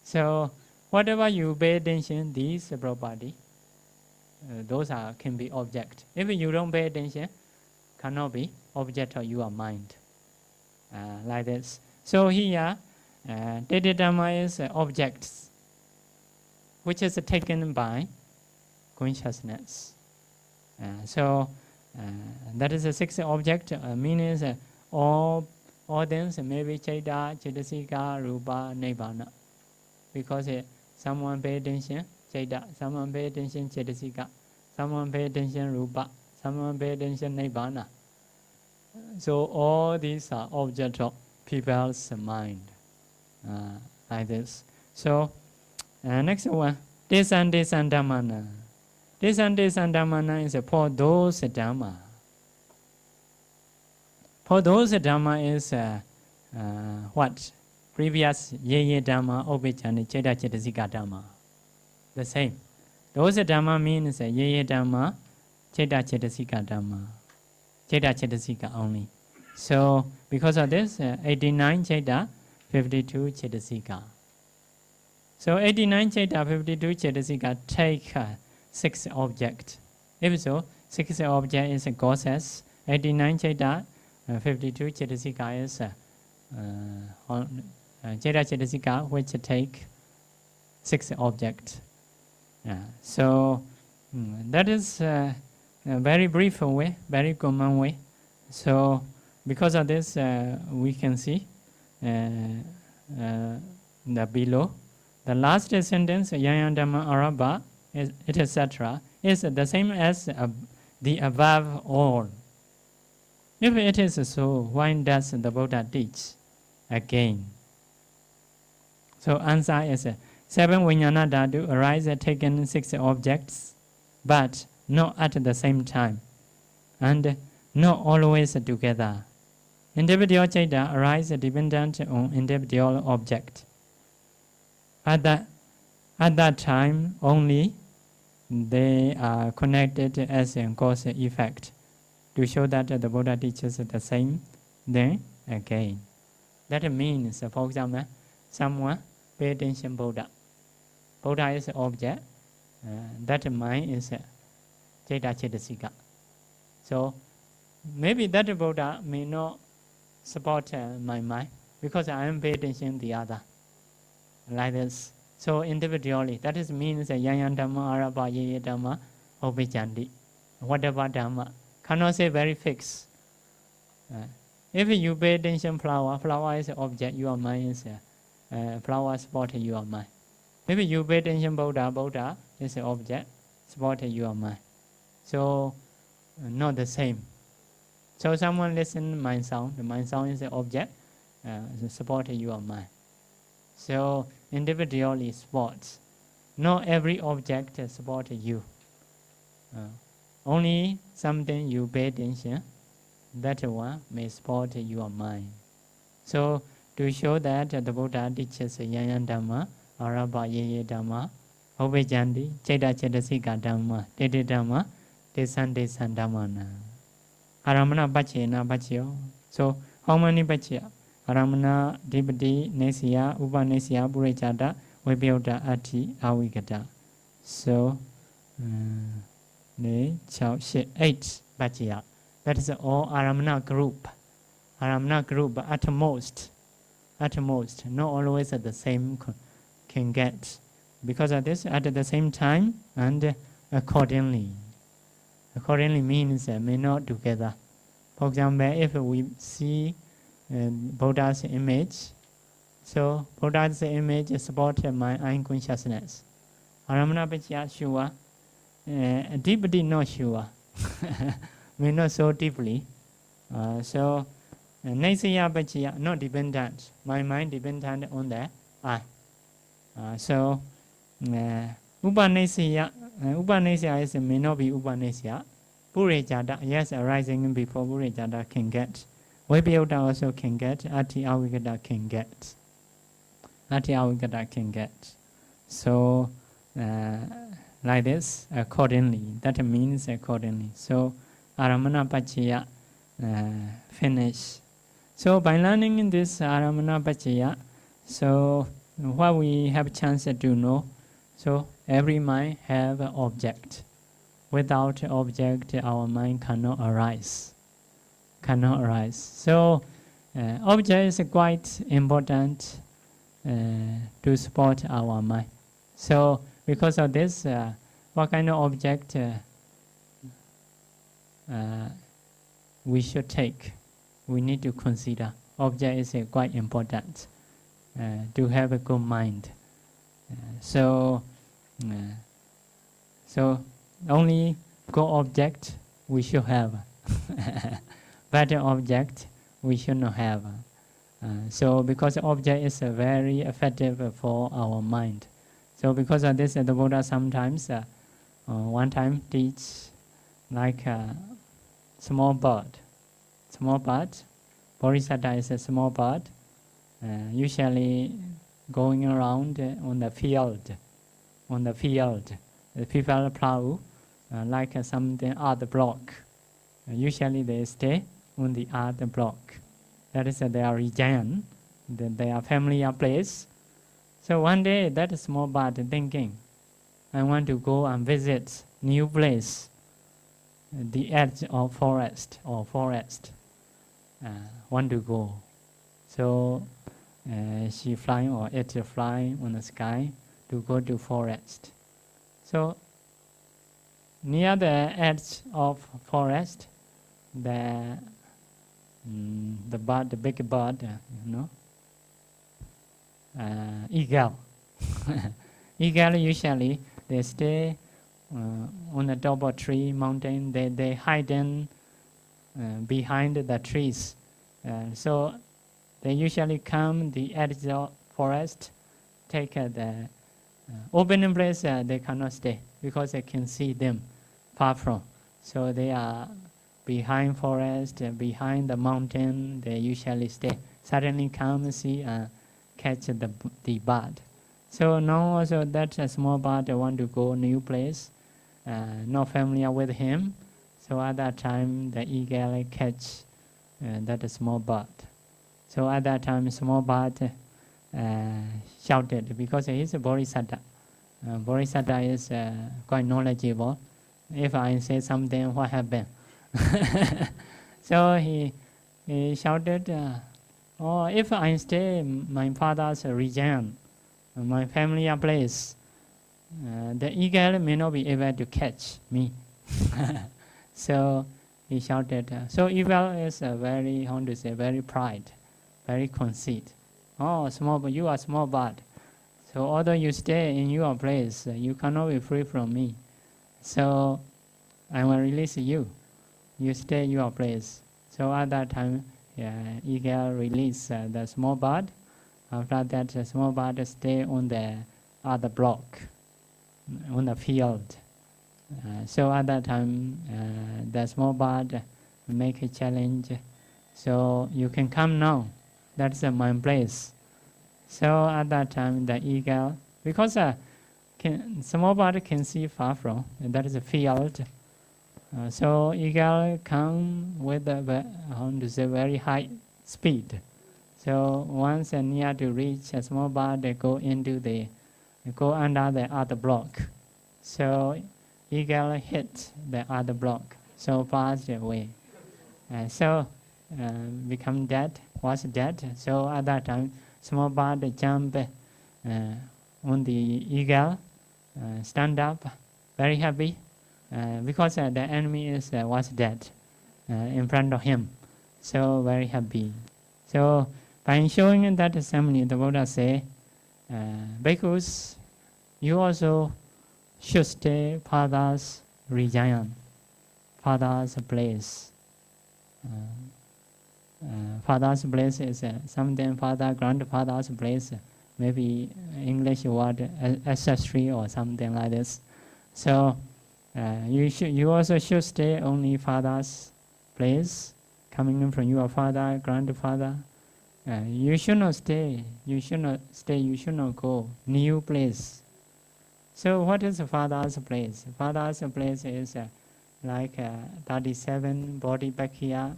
So whatever you pay attention, these property, those can be object. If you don't pay attention, cannot be object of your mind. Like this. So here, Tete Dhamma is objects, which is taken by consciousness. So that is a sixth object. Meaning is all things, maybe Chaita, Chaitasika, Rupa, Nibbana. Because someone pay attention Chaita, someone pay attention Chaitasika, someone pay attention Rupa, someone pay attention Nibbana. So all these are objects of people's mind. Like this. So next one, Desandamana. Desandamana is for those Dhamma. For those Dhamma is what? Previous Ye Dhamma, Obechani, Cheda Chetasika Dhamma. The same. Those Dhamma means Ye Dhamma, Cheda Chetasika Dhamma. Cheda Chetasika only. So because of this, 89 Cheda, 52 Chetasika. So 89 Cheda, 52 Chetasika take 6 objects. If so, 6 object is a causes. 89 Cheda, 52 Chetasika is Cheda Chetasika, which take 6 objects. So that is a very brief way, very common way. So because of this, we can see the below. The last sentence, Yayandama Arabha, etc., is the same as the above all. If it is so, why does the Buddha teach again? So answer is 7 Vijnana Dhatu arise taken 6 objects, but not at the same time, and not always together. Individual Chaita arise dependent on individual object. At that time only, they are connected as a cause effect, to show that the Buddha teaches the same then again. That means, for example, someone pay attention Buddha. Buddha is object. That mind is Chaita Chetasika. So maybe that Buddha may not support my mind because I am paying attention the other. Like this. So individually, that is means Yayan Dhamma, Arabha, Ye Dhamma, Obejandi. Whatever Dhamma. Cannot say very fixed. If you pay attention flower is object, your mind is flower support your mind. If you pay attention Buddha is object, support your mind. So not the same. So someone listen mind sound, the mind sound is the object, support your mind. So individually sports. Not every object support you. Only something you pay attention, that one may support your mind. So to show that the Buddha teaches Yayan Dhamma, Arabha Ye Dhamma, Obejandi, Chaita Chetasika Dhamma, Tete Dhamma, Desan Dhammana. Aramana Bachena Bachyo. So how many Bachya? Aramana, Dipati, Nesya, Upanesya, Purechata, Vibhyota, Ati, Avigata. So 8 Bachya. That is all Aramana group. Aramana group at most, not always at the same can get. Because of this, at the same time and accordingly. Accordingly means may not together. For example, if we see Buddha's image, so Buddha's image supports my own consciousness. Aramana Bachya sure, Dipati not sure. may not so deeply. So, Naisya Pachiya, not dependent. My mind dependent on the I. So, Upanisya is may not be Upanisya. Purejada, yes, arising before Purejada can get. Vipayota also can get. Ati Avigata can get. Ati Avigata can get. So, like this, accordingly. That means accordingly. So, Aramana Pachiya finish. So, by learning this Aramana Pachiya, so what we have chance to know, so every mind have an object. Without object, our mind cannot arise. Cannot arise. So, object is quite important to support our mind. So, because of this, what kind of object we should take? We need to consider. Object is quite important to have a good mind. So only good object we should have. Better object we should not have. So because object is very effective for our mind. So because of this, the Buddha sometimes, one time teach like a small bird. Small bird, Bodhisattva is a small bird, usually going around on the field. On the field, the people plow like something other block. Usually they stay on the other block. That is their region, their familiar place. So one day that small bird thinking, I want to go and visit new place, the edge of forest or forest. Want to go. So she flying or it flying on the sky to go to forest. So near the edge of forest, the bird, the big bird, eagle. Eagle usually they stay on the top of tree, mountain. They hide in behind the trees. So they usually come the edge of forest, take the open place. They cannot stay because they can see them far from. So they are behind forest, behind the mountain. They usually stay. Suddenly come see catch the bird. So now also that small bird want to go new place, not familiar with him. So at that time the eagle catch that small bird. So at that time small bird shouted because he is a Bodhisattva. Bodhisattva is quite knowledgeable. If I say something, what happened? So he shouted, oh, if I stay my father's region, my family place, the eagle may not be able to catch me. So he shouted. So eagle is very, how to say, very pride, very conceit. Oh, small, you are small bird. So although you stay in your place, you cannot be free from me. So I will release you. You stay in your place. So at that time, eagle release the small bird. After that, the small bird stay on the other block, on the field. So at that time, the small bird make a challenge. So you can come now. That's my place. So at that time, the eagle, because small bird can see far from, and that is a field. So eagle come with a very high speed. So once near to reach a small bird, they go under the other block. So eagle hit the other block, so passed away. So become dead, was dead. So at that time, small bird jump on the eagle, stand up, very happy, because the enemy was dead in front of him. So very happy. So by showing that ceremony, the Buddha say, bhikkhus, you also should stay father's region. father's place. Father's place is something father, grandfather's place, maybe English word ancestry or something like this. So you also should stay only father's place, coming in from your father, grandfather. You should not stay. You should not go new place. So what is father's place? Father's place is like 37 body back here,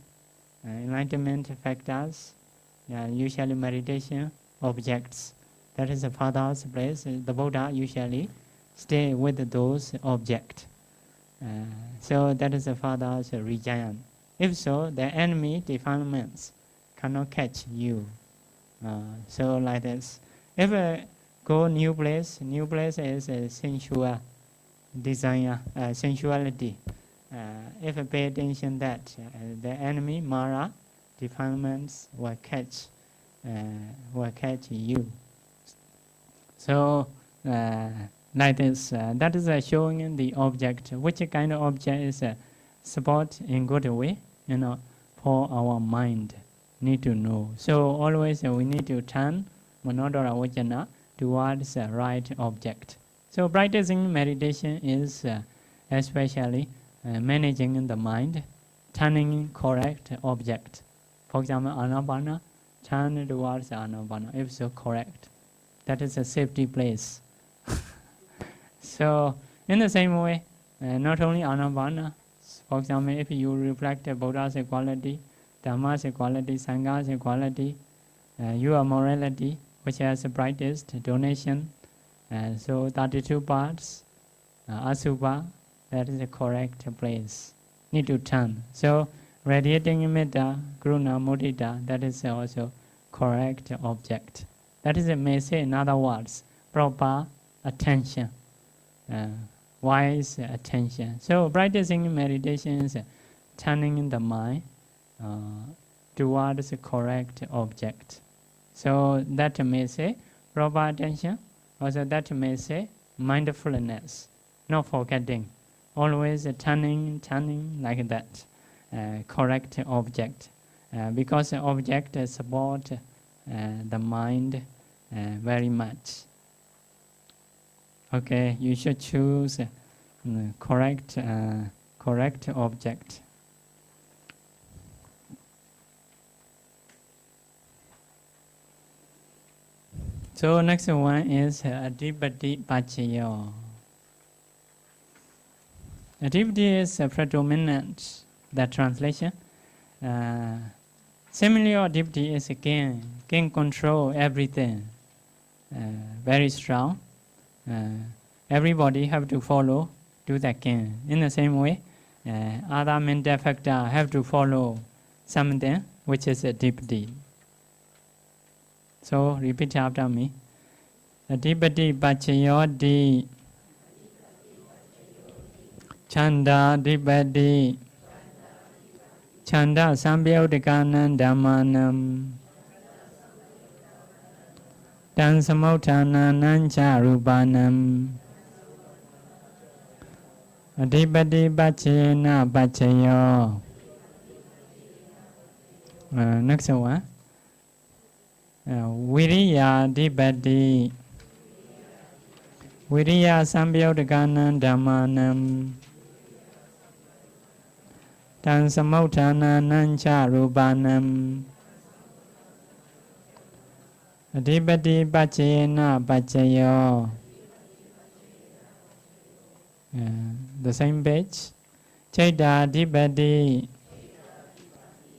enlightenment factors, usually meditation objects. That is the father's place. The Buddha usually stay with those objects. So that is the father's region. If so, the enemy defilements cannot catch you. So like this. If go new place is sensual desire, sensuality. If pay attention that the enemy Mara defilements will catch you. So like this, that is showing the object. Which kind of object is support in good way, for our mind. Need to know. So always we need to turn Manodara Vajana towards the right object. So practicing meditation is especially managing the mind, turning correct object. For example, Anapana, turn towards Anapana, if so correct. That is a safety place. So in the same way, not only Anapana, for example, if you reflect the Buddha's quality, Dhamma's quality, Sangha's quality, your morality, which has practiced, donation, so 32 parts, Asubha, that is the correct place. Need to turn. So radiating metta, karuna, mudita, that is also correct object. That is, may say in other words, proper attention, wise attention. So practicing meditation is turning the mind towards the correct object. So that may say proper attention, also that may say mindfulness, not forgetting, always turning like that, correct object, because the object support the mind very much. Okay, you should choose correct object. So next one is Adipati Pachayo. Adipati is predominant, the translation. Similarly, Adipati is a king. King control everything. Very strong. Everybody have to follow to the king. In the same way, other mental factor have to follow something which is Adipati. So repeat after me. Adipati Pachayoti Chanda Adipati Chanda Sambhyaudikanam Dhammanam Dan Samauthana Nancha Rupanam Adipati Pachayena Pachayo. Next one. Viriya Adipati Viriya Sambhyaudikanam Dhammanam Dan Samauthana Nancha Rupanam Adipati Pachayena Pachayo. The same page. Chaita Adipati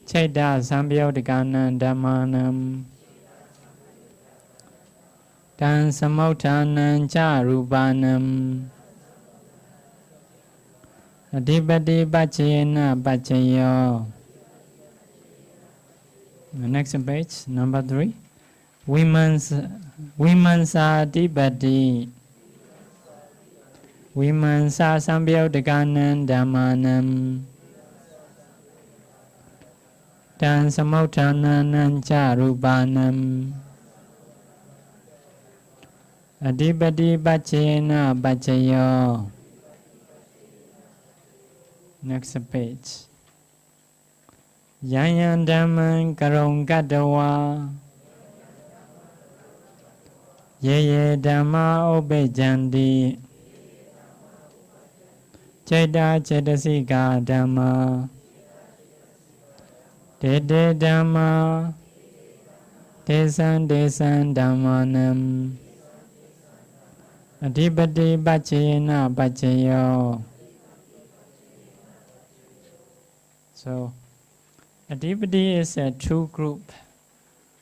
Chaita Sambhyaudikanam Dhammanam Dan Samauthana Cha Rupanam Adipati Pachayena Pachayo. Next page, number 3. Women's Adipati Women's Sambhyaudikanam Dhammanam Dan Samauthana Cha Rupanam Adipati Pachayena Pachayo. Next page. Yayan Daman Karong Gadawa Ye Dhamma Obejandi Cheda Chedasika Dhamma Dede Dhamma Desan Desan Dhammanam Adipati Bachena Bachayo. So Adipati is a two group.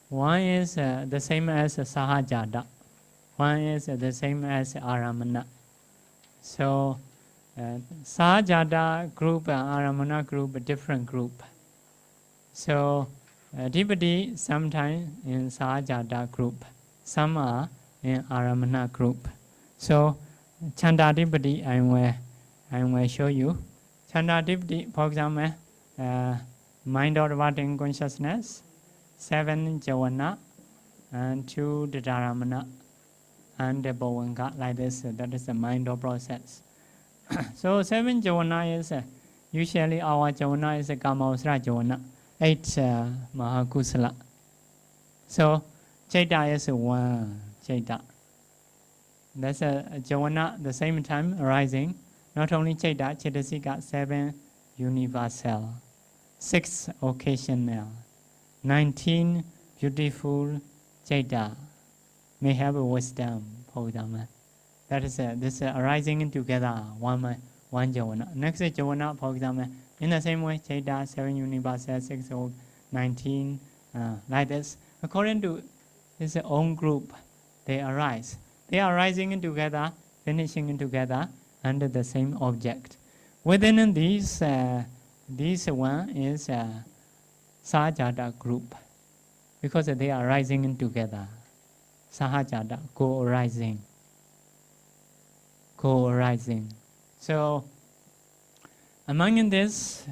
One is the same as Sahajada. One is the same as Aramana. So Sahajada group and Aramana group, different group. So Adipati sometimes in Sahajada group, some are in Aramana group. So Chandadipati I will show you. Chandadipati, for example, mind or watching consciousness, 7 Javana and 2 Dharamana and the Bhavanga, like this. That is the mind or process. So 7 Javana is usually our Javana is a Kamausra Javana, 8 Mahakusala. So Chaita is 1 Chaita. That's a Javana the same time arising. Not only Chaita, Chetasika 7 universal, 6 occasional, 19 beautiful Chaita may have a wisdom, for example. That is this arising together, one Javana. Next Javana, for example, in the same way, Chaita, 7 universal, 6 or 19, like this. According to his own group, they arise. They are rising together, finishing together under the same object. Within these, this one is Sahajada group, because they are rising together. Sahajada, co-arising. Co-arising. So, among this,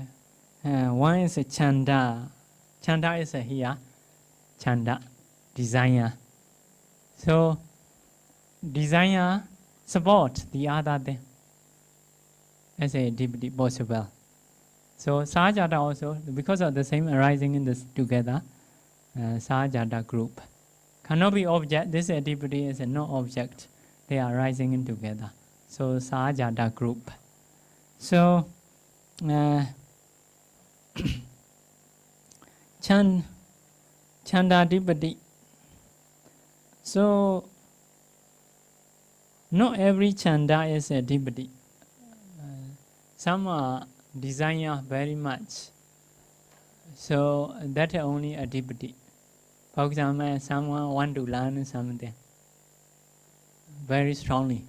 one is Chanda. Chanda is here. Chanda, desire. So, desire support the other thing as a deeply possible. So Sahajada also, because of the same arising in this together, Sahajada group cannot be object. This activity is no object. They are rising in together. So Sahajada group. So Chandadipati. So not every Chanda is a Adipati. Some are desire very much. So that is only a Adipati. For example, someone want to learn something very strongly.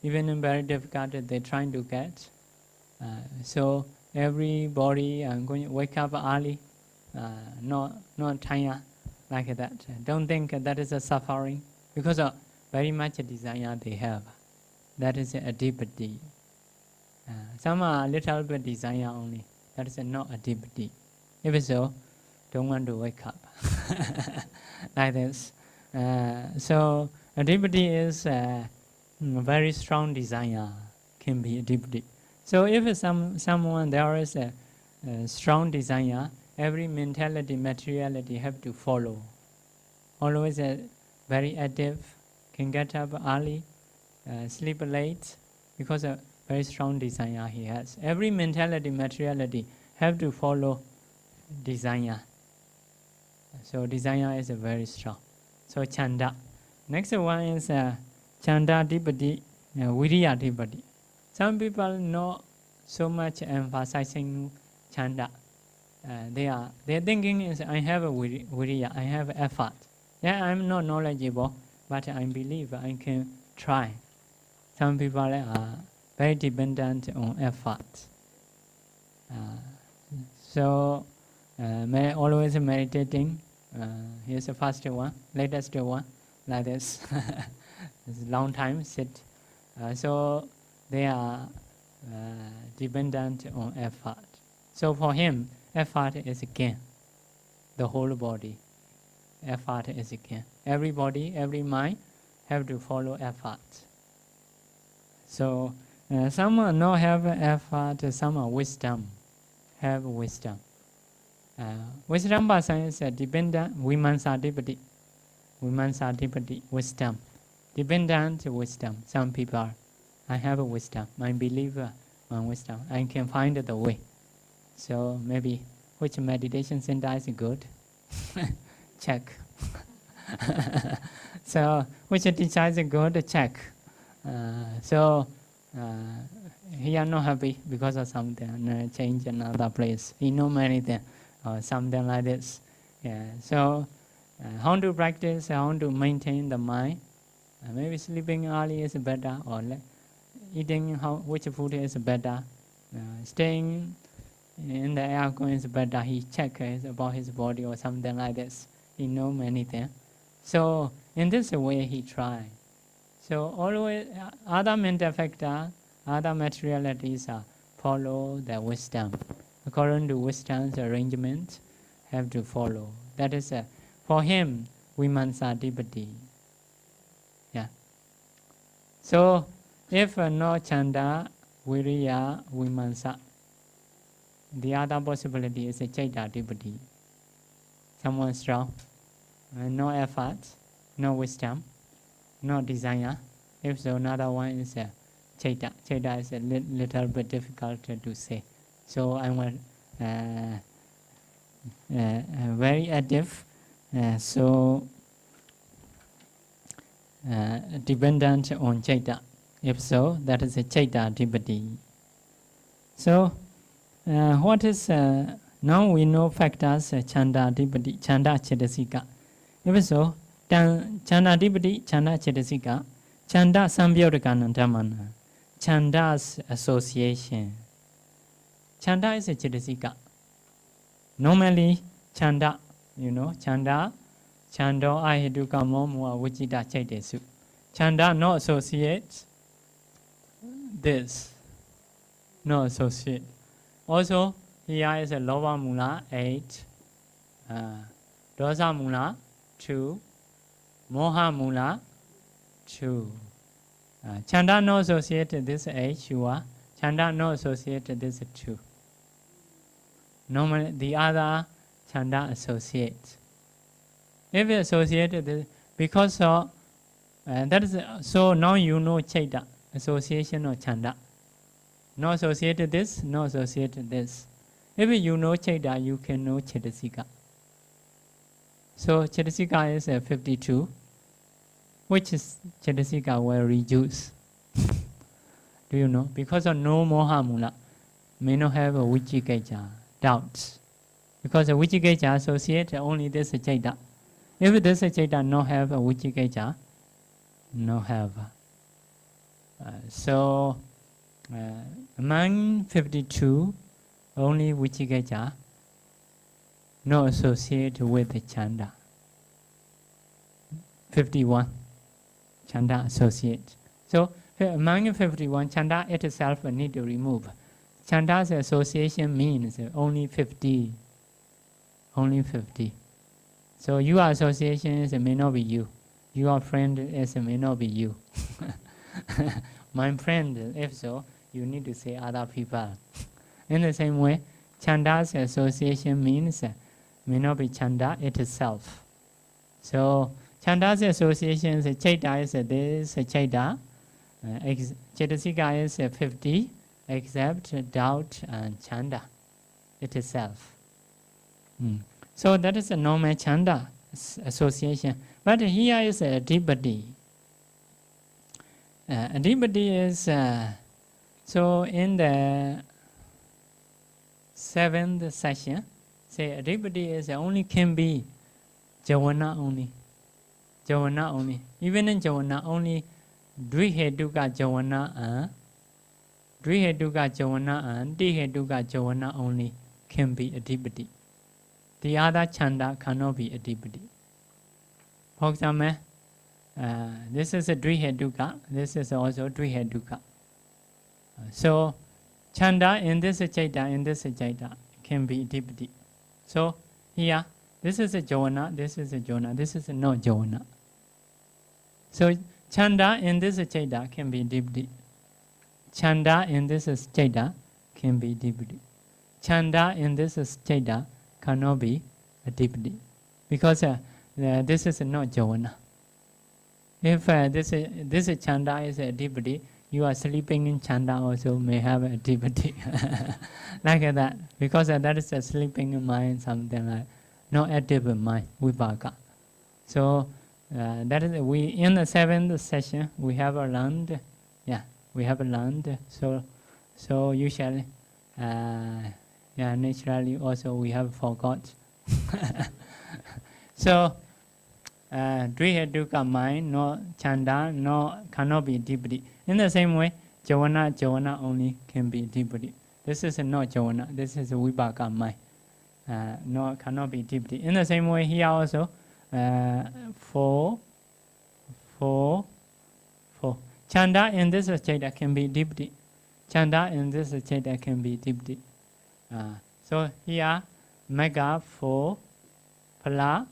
Even in very difficult, they're trying to get. So everybody going to wake up early, not tired like that. Don't think that is a suffering, because of very much desire they have. That is a Adipati. Some are a little bit desire only. That is not Adipati. If so, don't want to wake up like this. So Adipati is very strong desire, can be Adipati. So if someone there is a strong desire, every mentality, materiality have to follow. Always very active, can get up early, sleep late, because of very strong desire he has. Every mentality, materiality have to follow desire. So desire is very strong. So Chanda. Next one is Chanda Dipati, Viriya Dipati. Some people not so much emphasizing Chanda. Their thinking is, I have a Viriya, I have effort. Yeah, I'm not knowledgeable, but I believe I can try. Some people are very dependent on effort. So always meditating. Here's the first one, latest one, like this. It's a long time sit. So they are dependent on effort. So for him, effort is gain. The whole body. Effort is gain. Every body, every mind have to follow effort. So Some are not have effort, some are wisdom, have wisdom. Wisdom person is dependent, Vimansatipati, wisdom. Dependent wisdom. Some people are, I have a wisdom, my believer, my wisdom. I can find the way. So maybe which meditation center is good? Check. So which teacher is good? Check. He are not happy because of something, change another place. He know many things, something like this. Yeah. So how to practice, how to maintain the mind. Maybe sleeping early is better, or eating which food is better. Staying in the aircon is better. He checks about his body or something like this. He know many things. So in this way he try. So always other mental factor, other materialities are follow the wisdom. According to wisdom's arrangement, have to follow. That is for him, Vimansatipati. Yeah. So if no chanda, viriya, vimansa, the other possibility is a Chaitadipati. Someone strong, no effort, no wisdom, no desire. If so, another one is a Chaita. Chaita is a little bit difficult to say. So I want very active, dependent on Chaita. If so, that is a Chaitadipati. So what is now we know factors Chandadipati, Chanda Chetasika. If so, Chandadipati, Chanda Chetasika, Chanda Sambyodhakanandamana, Chanda's association. Chanda is a Chetasika. Normally, Chanda, Chanda, Chando Ahidukamo Mua Vijita Chaitesu. Chanda no associates this. No associate. Also, here is a Lova Mula 8, Dosa Mula 2, Moha Mula 2. Chanda no associate this 8, you are. Chanda no associate this 2. Normally, the other Chanda associates. If we associate this, because of, that is, so now you know Chaita, association of Chanda. No associated this, no associated this. If you know Chaita, you can know Chetasika. So Chetasika is 52, which is Chetasika will reduce. Do you know? Because of no Moha Mula, may not have a Vichikecha, doubts. Because a Vichikecha associate only this Chaita. If this Chaita no have a Vichikecha, no have. So among 52, only Vichikecha no associate with the Chanda. 51, Chanda associate. So among 51, Chanda itself need to remove. Chanda's association means only 50. Only 50. So your association may not be you. Your friend may not be you. My friend, if so, you need to say other people. In the same way, Chanda's association means may not be Chanda itself. So Chanda's association is Chaita is this Chaita. Chetasika is 50, except doubt and Chanda itself. So that is a normal Chanda association. But here is a Adhipati. Adhipati is, so in the 7th session, say Adhipati is only can be Javana only. Javana only. Even in Javana only Dvihetuka Javana and Tihetuka Javana only can be Adhipati. The other Chanda cannot be Adhipati. For example, this is a Dvihetuka, this is also Dvihetuka. So Chanda in this Chaita can be Adhipati. So here, this is a Javana, this is a Javana, this is a no Javana. So Chanda in this Chaita can be Adhipati. Chanda in this state can be adipati. Chanda in this state cannot be adipati. Because this is not jhana. If this chanda is adipati, you are sleeping in chanda also may have adipati. Like that. Because that is a sleeping mind, something like not active mind, vipaka. So that is we in the 7th session we have learned, we have learned. So usually, naturally also we have forgot. So Dviya dukkha mind, no chanda, no cannot be adipati. In the same way, jhana only can be adipati. This is not jhana. This is a vipaka mind. No, cannot be adipati. In the same way, here also. 4. Chanda in this state can be adipati. Chanda in this state can be adipati. So here, mega 4, phala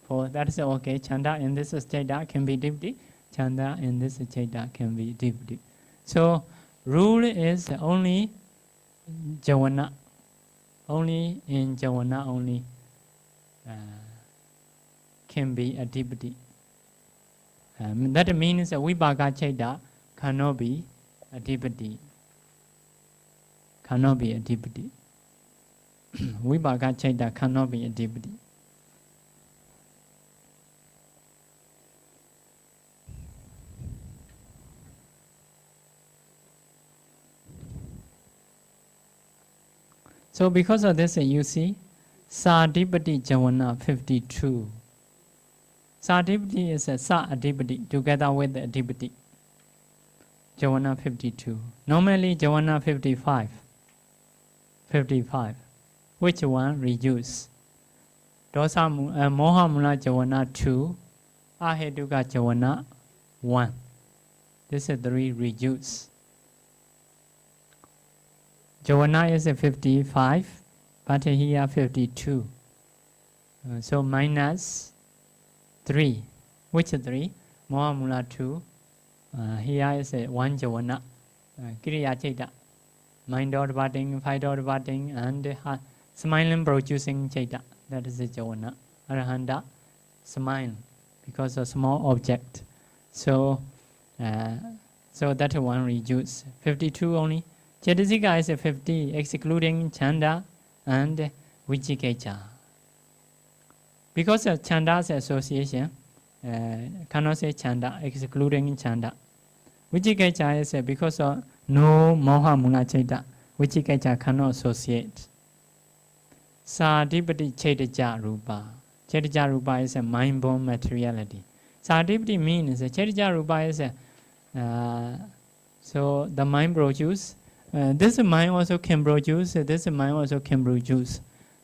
4. That is okay. Chanda in this state can be adipati. Chanda in this state can be adipati. So rule is only jhana. Only in jhana only. Can be adipati. That means vipaka chaita cannot be adipati. Cannot be adipati. Vipaka chaita cannot be adipati. So because of this, you see, Sadipati Jhana 52. Sadipati is a Sa Adipati together with the Adipati. Jhana 52. Normally Jhana 55. 55. Which one reduce? Dosa Moha Mula Jhana 2. Aheduka Jhana 1. This is 3 reduce. Jhana is a 55, but here 52. So minus 3. Which 3? Moha Mula 2. Here is a 1 jhana. Kriya chaita. Mind dot batting, 5 dot batting, and smiling producing chaita. That is a jhana. Arahanta, smile, because of small object. So that one reduce. 52 only. Chetasika is a 50, excluding chanda and vichikecha. Because of chanda's association, cannot say chanda, excluding chanda. Vichikecha is because of no moha mula chaita. Vichikecha cannot associate. Sadipati chaitaja rupa. Chaitaja rupa is a mind-born materiality. Sadipati means chaitaja rupa is so the mind produces. This mind also can produce. This mind also can produce.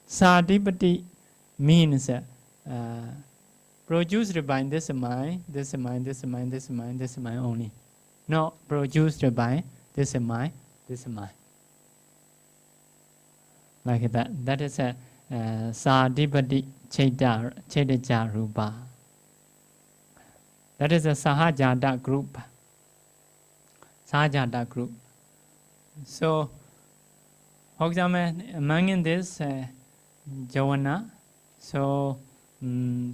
Sadipati means produced by this mind, this mind, this mind, this mind, this mind only. Not produced by this mind, this mind. Like that. That is a Sadipati Chaitaja Rupa. That is a Sahajada group. Sahajada group. So, for example, among this jhana, so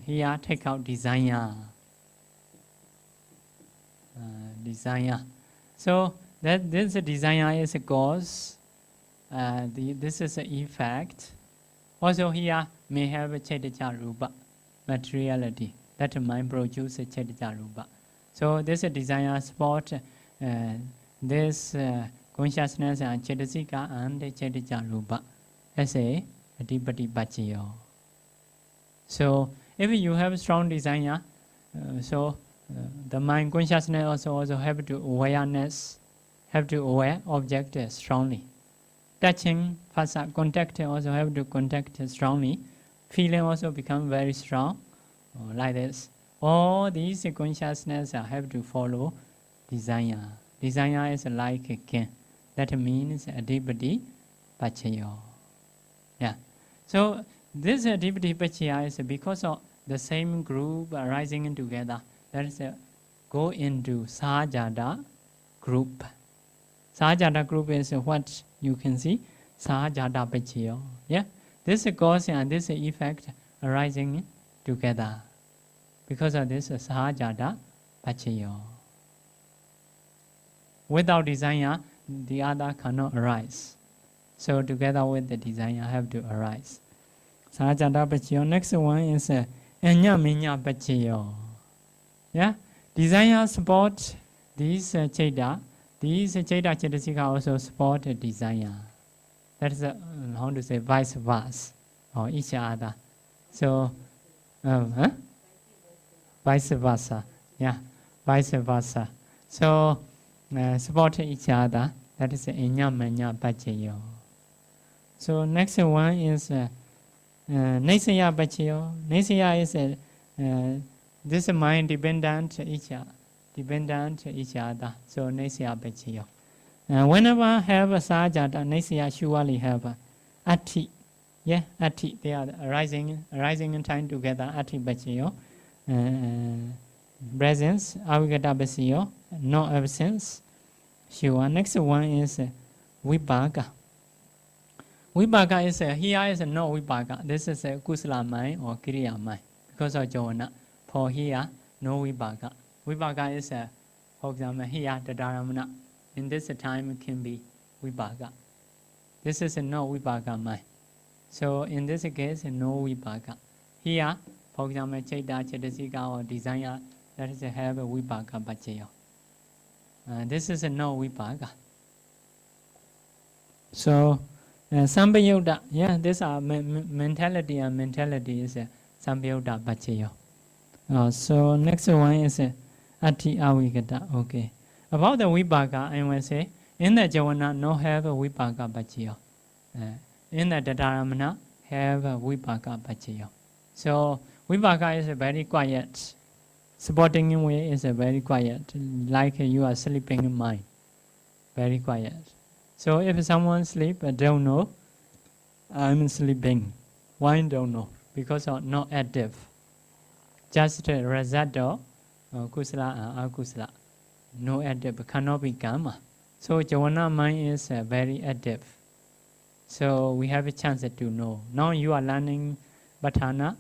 here take out desire. Desire. So that this desire is a cause. This is an effect. Also here may have a chaitaja rupa, materiality. That mind produces chaitaja rupa. So this desire spot this consciousness and chetasika and chaitaja rupa as a adipati pachayo. So if you have strong desire, the mind consciousness also have to awareness, have to aware object strongly. Touching, contact also have to contact strongly. Feeling also become very strong, like this. All these consciousness have to follow desire. Desire is like a king. That means adipati pachayo. Yeah. So this adipati pachaya is because of the same group arising together. That is go into Sahajada group. Sahajata group is what you can see. Sahajata Pachiyo. Yeah? This is cause and this is effect arising together. Because of this Sahajata Pachiyo. Without desire, the other cannot arise. So together with the desire have to arise. Sahajata Pachiyo. Next one is Enya Minya Pachiyo. Yeah? Desire support these Cheda. These Cheda Chetasika also support desire. That is how to say vice versa or each other. So vice versa. Yeah, vice versa. So support each other. That is Enya Manya Pachayo. So next one is Nesaya Pachayo. Nesaya is this mind dependent each other. So Nesaya Pachayo. Whenever have a Sahajata, Nesaya surely have Ati. Yeah, Ati. They are arising in time together. Ati Pachayo. Presence, Avigata Pachayo. No absence. Sure. Next one is Vibhaga. Vibhaga is here is no Vibhaga. This is a Kusala mind or Kriya mind. Because of Jona. For here, no Vibhaga. Vibhaga is, for example, here the Dharamana. In this time it can be Vibhaga. This is a no Vibhaga mind. So in this case, no Vibhaga. Here, for example, Cheda, Chetasika or desire, that is have a Vibhaga Pachayo. This is a no Vibhaga. So Sambhayuta, yeah, these are mentality and mentality is Sambhayuta Pachayo. So next one is Ati Avigata. Okay. About the Vibhaga, I will say, in the Javana, no have a Vibhaga Pachayo. In the Dharamana, have a Vibhaga Pachayo. So Vibhaga is very quiet. Supporting in way is very quiet, like you are sleeping in mind. Very quiet. So if someone sleep, don't know, I'm sleeping. Why don't know? Because of not active. Just a result of kusala and akusala. No active, cannot be gamma. So Javana mind is very active. So we have a chance to know. Now you are learning Patthana.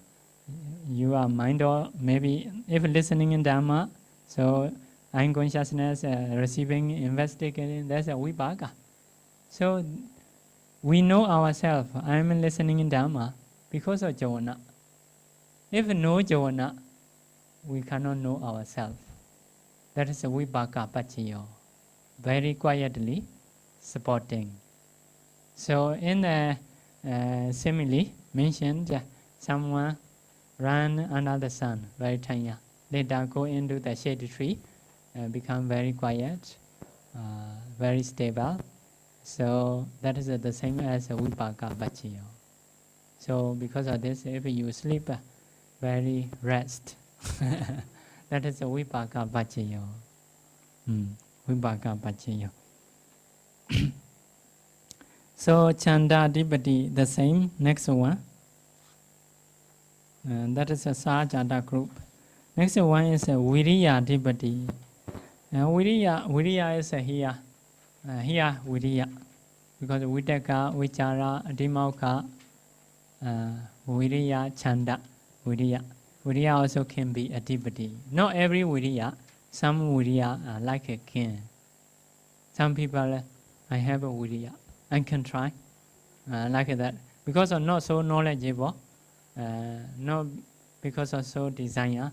You are mind or maybe if listening in Dhamma, so unconsciousness receiving, investigating, that's a Vibhaga. So we know ourselves. I am listening in Dhamma because of Javana. If no Javana, we cannot know ourselves. That is a Vibhaga Pachayo. Very quietly supporting. So in the simile mentioned, someone run under the sun, very tiny. Later go into the shade tree, become very quiet, very stable. So that is the same as a Vibhaga Pachayo. So because of this, if you sleep, very rest. That is a Vibhaga Pachayo. Vibhaga Pachayo. So Chanda Adipati, the same. Next one. That is a Sahajata group. Next one is a Viriya Adipati. Viriya is here. Here Viriya. Because Vitaka, Vichara, Adimauka, Viriya, Chanda, Viriya. Viriya also can be Adipati. Not every Viriya. Some Viriya are like a king. Some people, I have a Viriya. I can try. Like that. Because of not so knowledgeable. Not because of so desire,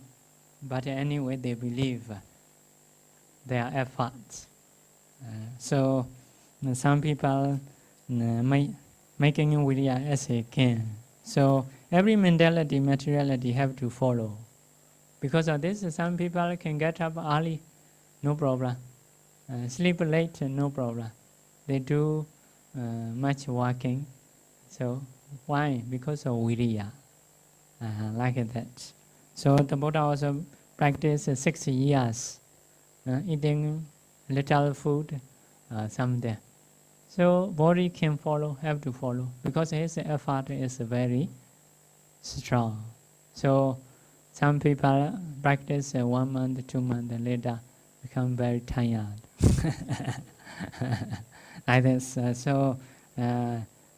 but anyway they believe their efforts. So some people making Viriya as a king. So every mentality, materiality have to follow. Because of this, some people can get up early, no problem. Sleep late, no problem. They do much walking. So why? Because of Viriya. Like that. So the Buddha also practiced 6 years, eating little food, someday. So body can follow, have to follow, because his effort is very strong. So some people practice 1 month, 2 months, later become very tired. like this.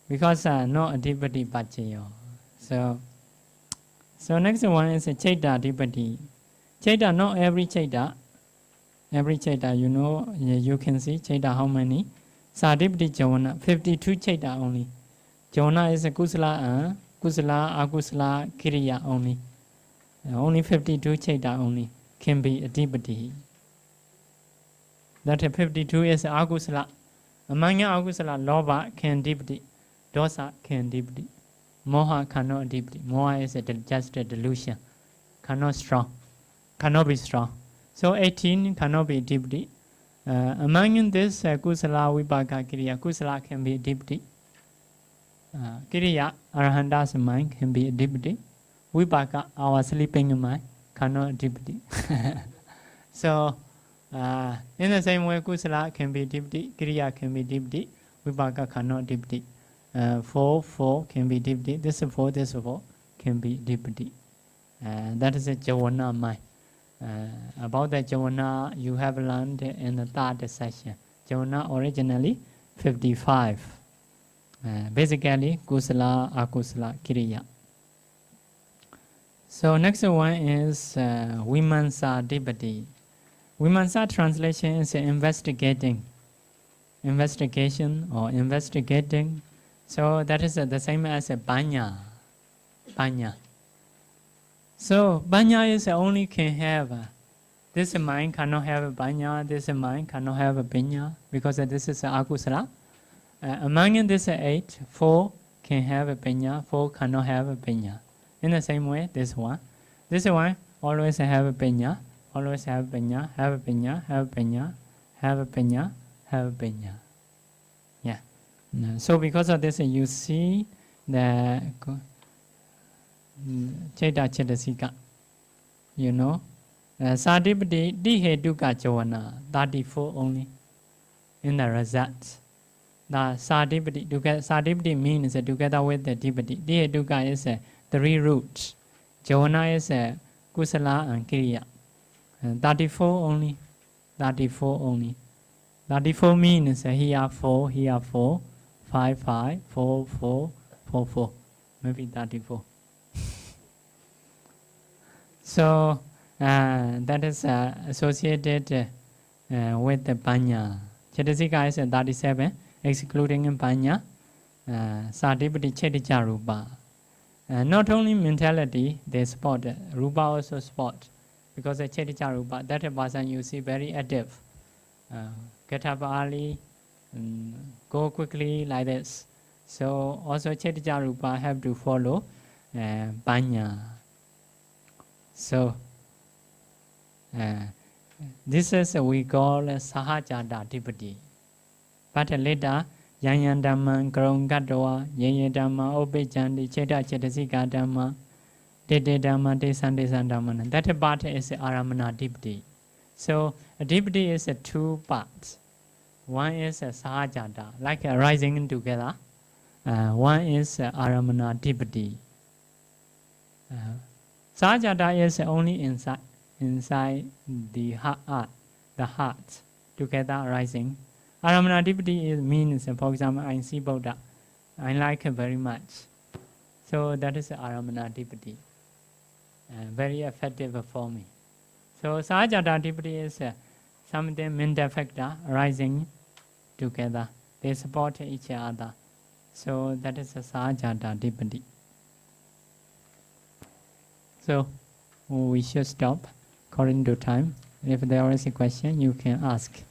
Because no adipati pachayo. So next one is a chaita adipati. Chaita, not every chaita. Every chaita, you can see chaita how many? Sadipati Javana, 52 chaita only. Javana is a kusala, akusala, kiriya only. Only 52 chaita only can be adipati. That 52 is akusala. Among akusala, loba can adipati. Dosa can adipati. Moha cannot adipati. Moha is just a delusion. Cannot be strong. So 18 cannot be adipati. Among this kusala, vipaka, kiriya, kusala can be adipati. Kiriya, arahanda's mind can be adipati. Vipaka, our sleeping mind, cannot adipati. So, in the same way, kusala can be adipati, kiriya can be adipati, vipaka cannot adipati. 4 can be adipati. This 4 can be adipati. That is a javana mind. About the javana, you have learned in the third session. Javana originally 55. Basically, kusala, akusala, kiriya. So next one is Vimansa Adipati. Vimansa translation is investigating. Investigation or investigating. So that is the same as a banya. So banya is only can have this mind cannot have a banya, this mind cannot have a binya because this is akusala. Among this 8, 4 can have a binya, 4 cannot have a binya. In the same way, this one always have a binya, always have binya, have a binya, have a binya, have a binya, have a binya. Yeah. So because of this, you see the Chaita Chetasika. Sadipati Diheduka Javana, 34 only in the results. The Sadipati means together with the Dipati. Diheduka is 3 roots. Javana is kusala and kiriya. 34 only. 34 only. 34 means here 4, 5, 5, 4, 4, 4, 4. Maybe 34. So that is associated with the Panya. Chetasika is 37, excluding Panya. Sadipati Chetija Rupa. Not only mentality, they spot. Rupa also spot. Because the Chetija Rupa, that person you see very active. Get up early, go quickly like this. So also Chetija Rupa have to follow Panya. So this is we call Sahajada Adipati. But later, Yanyandama, Karongadawa, Yanyadama, Obejandi, Cheta Chetasika Dhamma, Dede Dhamma, Desande Sandamana. That part is Aramana Adipati. So Adipati is 2 parts. One is Sahajada, like rising together. One is Aramana Adipati. Sahajada is only inside the heart, together rising. Aramana Adipati means, for example, I see Buddha. I like it very much. So that is Aramana Adipati. Very effective for me. So Sahajada Adipati is something mental factor rising together. They support each other. So that is a Sahajada Adipati. So we should stop according to time. If there is a question, you can ask.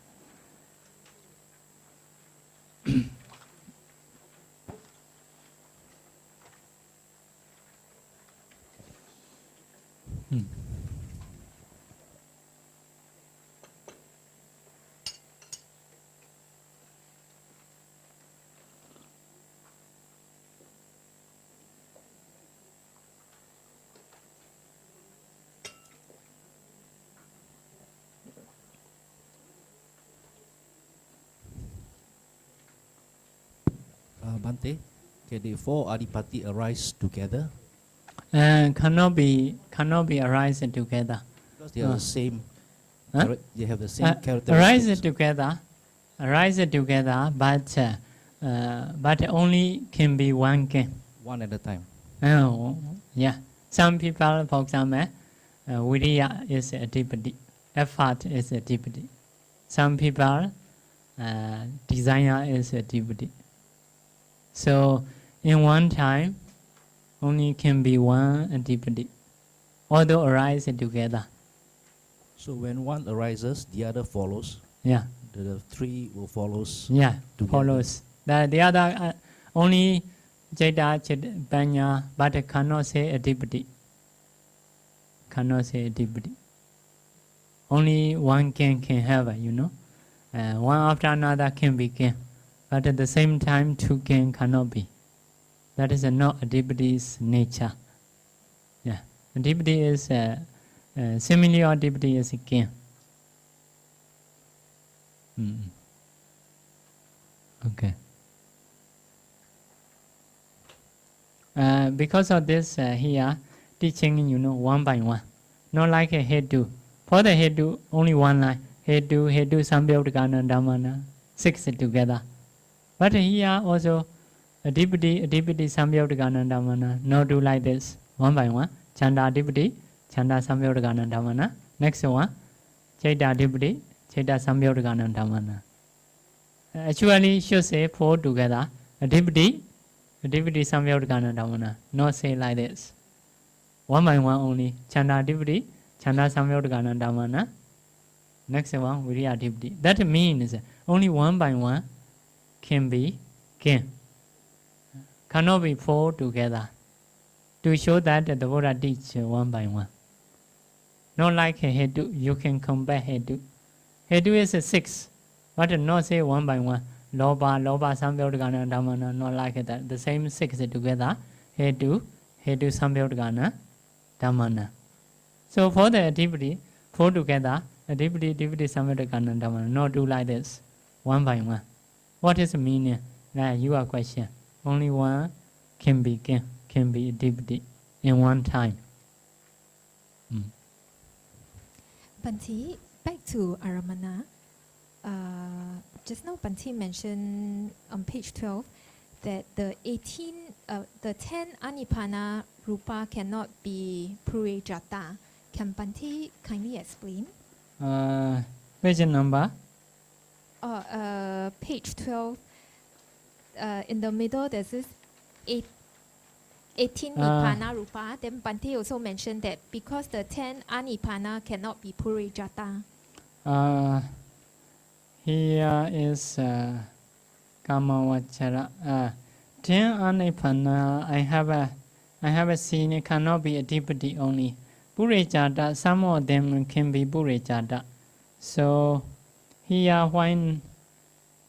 Bante, can the 4 adipati arise together? Cannot be arise together. Because they are the same. Huh? They have the same characteristics. Arise together. arise together, but only can be one can. One at a time. Oh, yeah. Some people, for example, Viriya is a deputy, effort is a deputy. Some people, desire is a deputy. So, in one time, only can be one deputy, although arise together. So when one arises, the other follows. Yeah, The three will follows. yeah, together. follows. The other only Jeta, Banya, but cannot say a deputy. Cannot say a deputy. Only one can have, you know. One after another can be can. But at the same time, two cannot be. That is not a deputy's nature. Yeah. A deputy is, similar or deputy is can. Okay. Because of this here, teaching, you know, one by one. Not like a head-do. For the head-do, only one line. Head-do, Sambyodagana, Dhammana, 6 together. But here also, a deputy, Sambyodagana, Dhammana, no do like this, one by one. Chanda deputy, Chanda Sambyodagana, Dhammana. Next one, Chaita deputy, Chaita Sambyodagana, Dhammana. Actually, should say 4 together. A deputy Samvyodagana Dhammana. Not say like this. One by one only. Chanda deputy, Chanda Samvyodagana Dhammana. Next one, Viriya deputy. That means only one by one can be can. Cannot be 4 together. To show that the Buddha teach one by one. Not like a head-do. You can compare head-do. Head-do is 6. But not say one by one. Loba, Samvyodagana, Dhammana, not like that. The same 6 together. Hedu, Samvyodagana, Dhammana. So for the activity, 4 together, activity, Samvyodagana, Dhammana, not do like this. One by one. What is the meaning? That your question. Only one can be activity in one time. Bhante, back to Aramana. Just now Bhante mentioned on page 12 that the 10 Anipana Rupa cannot be Purejata. Can Bhante kindly explain? Page number? Page 12. In the middle there's this 18 Nipana Rupa. Then Bhante also mentioned that because the 10 Anipana cannot be Purejata. Here is Kamavachara. 10 Anipana, I have seen it cannot be a deputy only. Purejata, some of them can be Purejata. So here why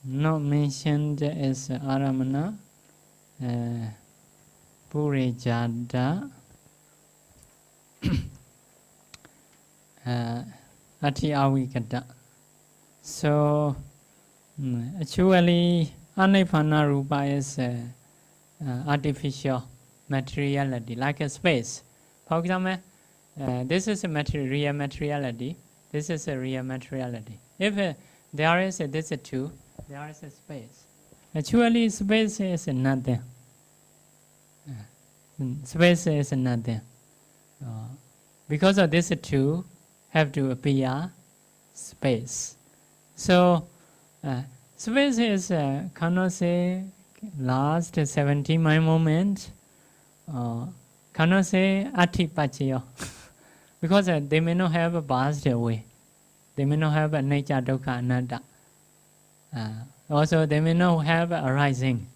not mentioned as Aramana, Purejata, Ati Avikata. So actually Anipana Rupa is artificial materiality, like a space. For example, this is a real materiality, this is a real materiality. If there is this two, there is a space. Actually space is nothing. Space is nothing. Because of this two have to appear space. So space is cannot say last 70 my moment, cannot say atipachiyo, because they may not have a past away, they may not have a nature dukkha anatta, also they may not have a arising.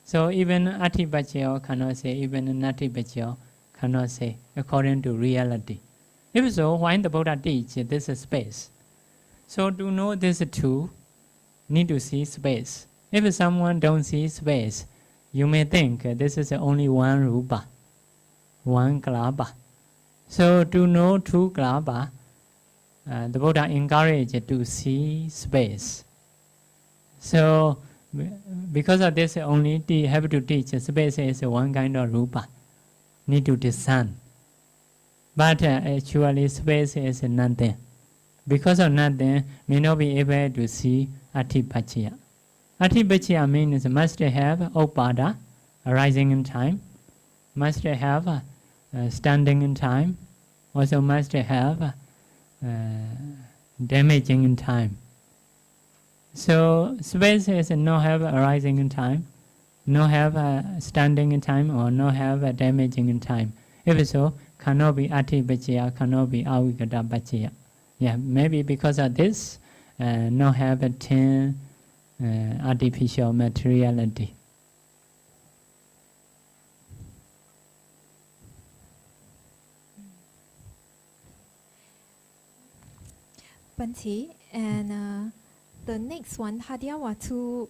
So even atipachiyo cannot say, even natipachiyo cannot say according to reality. If so, why the Buddha teach this is space? So to know this two, need to see space. If someone don't see space, you may think this is only one rupa, one klapa. So to know two klapa, the Buddha encouraged to see space. So because of this, only have to teach space is one kind of rupa. Need to discern. But actually space is nothing. Because of nothing, may not be able to see Atipachya. Atipachya means must have Upada, arising in time, must have standing in time, also must have damaging in time. So space is no have arising in time, no have standing in time, or no have damaging in time. If so, cannot be Atipachya, cannot be Avigata Pachya. Yeah, maybe because of this, no have a 10 artificial materiality. Bhante, and the next one, Hadyawatu,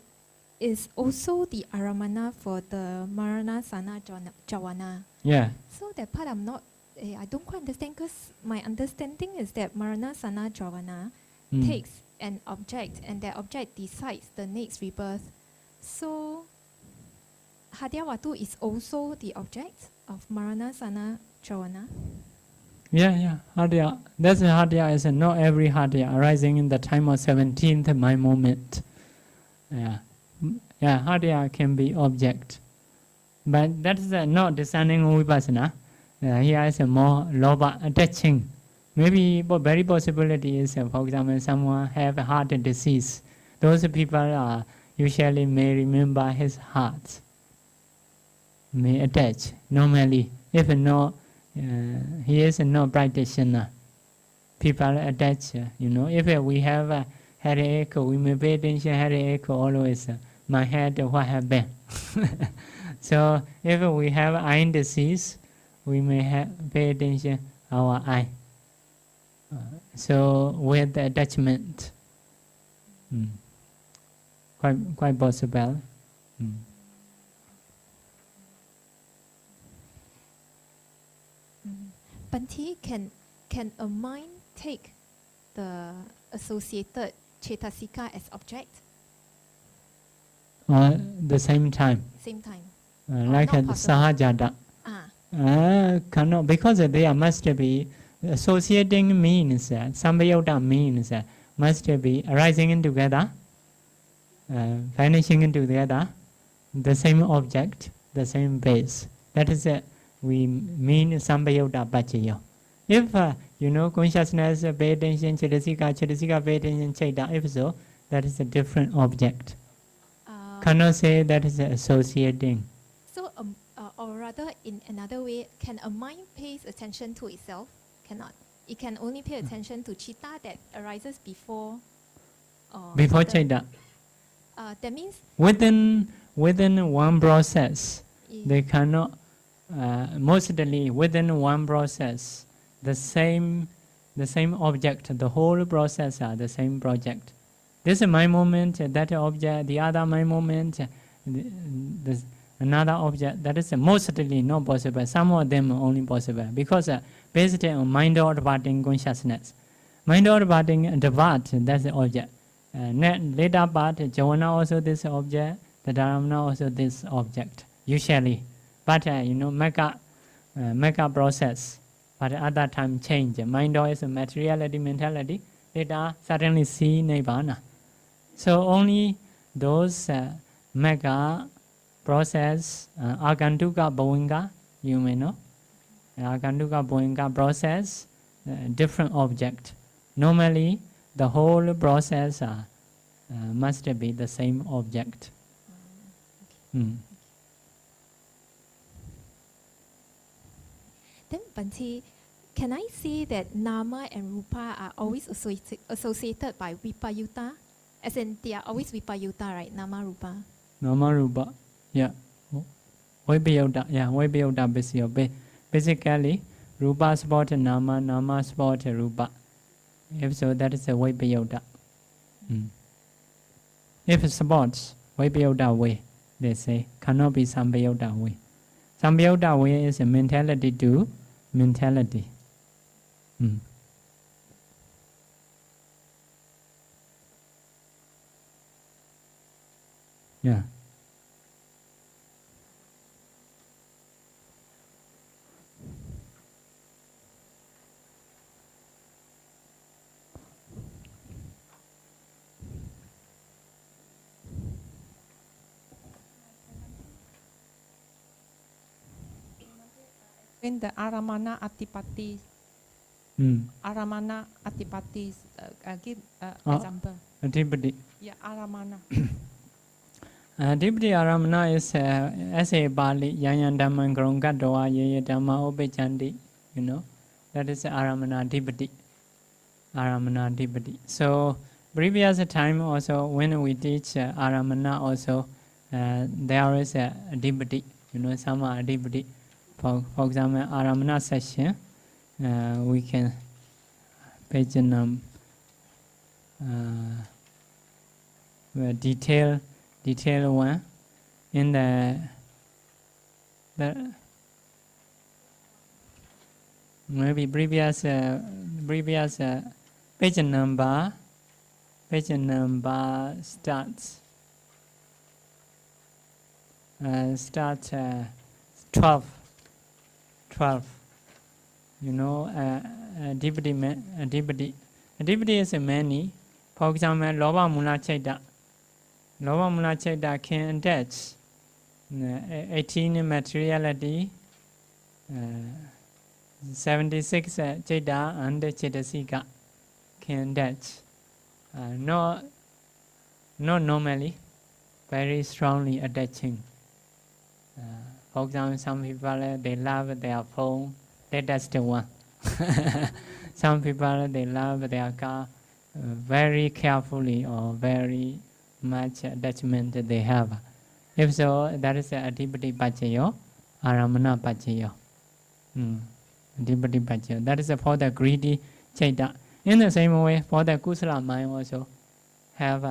is also the Aramana for the Marana Sana Javana. Yeah. So that part I don't quite understand, because my understanding is that Marana Sana Javana takes an object and that object decides the next rebirth. So Hadyawatu is also the object of Marana Sana Javana. Yeah. Hadya. That's Hadya is not every Hadya arising in the time of 17th mind moment. Yeah. Yeah, Hadya can be object. But that is not discerning Vipassana. Here is a more loba attaching. Maybe very possibility is, for example, someone have a heart disease. Those people usually may remember his heart, may attach normally. If not, he is no practitioner. People attach, if we have a headache, we may pay attention headache always. My head, what happened? So if we have eye disease, we may pay attention our eye. So with the attachment, quite possible. Bhante, can a mind take the associated Chetasika as object? The same time. Same time. Like a Sahajada. Cannot, because they must be associating means, Sambayota means, must be arising in together, vanishing in together, the same object, the same base. That is we mean Sambayota Pachayo. If consciousness pay attention, Chetasika pay attention, Chaita, if so, that is a different object. Cannot say that is associating. So, or rather, in another way, can a mind pay attention to itself? Cannot. It can only pay attention to Chitta that arises before. Before Chaita. That means within one process, they cannot. Mostly within one process, the same object, the whole process are the same project. This is my moment, that object, the other my moment, another object. That is mostly not possible. Some of them are only possible because based on mind or departing consciousness. Mind or departing depart, that's the object. Later part, Javana also this object, the Dharamana also this object, usually. But mega process, but at that time change. Mind is a materiality, mentality. Later suddenly see Nibbana. So only those mega process, Agantuka Bhovinga, you may know. Agantuka Bhovinga process, different object. Normally, the whole process must be the same object. Then, Bhante, can I say that Nama and Rupa are always associated by Vipayuta? As in, they are always Vipayuta, right? Nama, Rupa. Nama, Rupa, yeah. Vipayuta, yeah, Vipayuta basically, Rupa support Nama, Nama support Rupa. If so, that is a Vipayuta. If it supports Vipayuta way, they say, cannot be Sambayuta way. Sambayuta way is a mentality to mentality. Yeah. in the Aramana Atipati. Mm. Aramana Atipati, give example. Adipati. Yeah, Aramana. Adipati Aramana is as a Bali, Yanyan Dhamma, Grongadawa, Yaya Dhamma, Obechandi, you know, that is Aramana Adipati. Aramana Adipati. So, previous time also, when we teach Aramana also, there is a Adipati, you know, some Adipati. For example, Aramana session, we can page detail one in the maybe previous page number starts 12, you know, Adipati is many. For example, Loba Mula Chaita can attach 18 materiality, 76 Chaita and Chaitasika can attach. Not normally, very strongly attaching. For example, some people they love their phone, that's the one. Some people they love their car very carefully or very much attachment they have. If so, that is Adipati Pachayo, Aramana Pachayo. Adipati Pachayo. That is for the greedy Chaita. In the same way, for the Kusala mind also have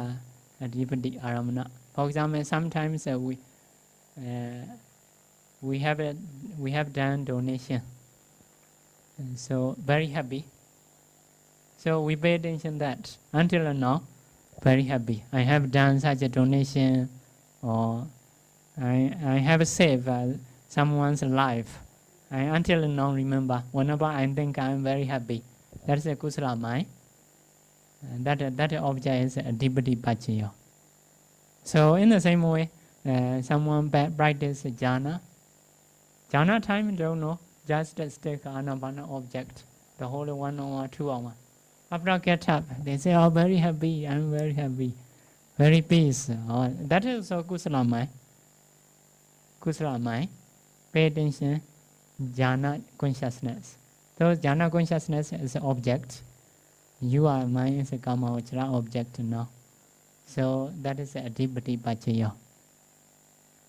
Adipati Aramana. For example, sometimes we have done donation, and so very happy. So we pay attention that until now, very happy. I have done such a donation, or I have saved someone's life. I until now remember. Whenever I think I am very happy, that is a kusala mind. And that object is a Adipati Pachayo. So in the same way, someone practice jhana. Jhana time don't know, just stick anapana object, the whole 1 hour, 2 hours. After get up, they say, "Oh, very happy. I'm very happy, very peace." That is also kusala mind. Kusala mind. Pay attention, jhana consciousness. So jhana consciousness is an object. You are mind is a kama vachara object now. So that is a Adipati Pachayo.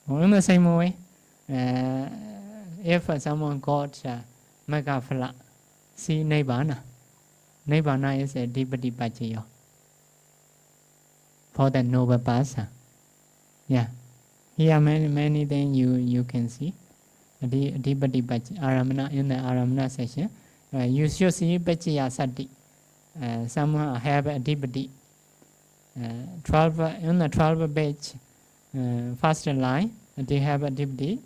In the same way, if someone got Megaphala, see Nibbana. Nibbana is a Adipati Pachayo. For the noble person. Yeah. Here many things you can see. Adipati Pachayo. Aramana, in the Aramana section, you should see Pachaya Sati. Some have Adipati. 12 in the 12 page, first line they have Adipati.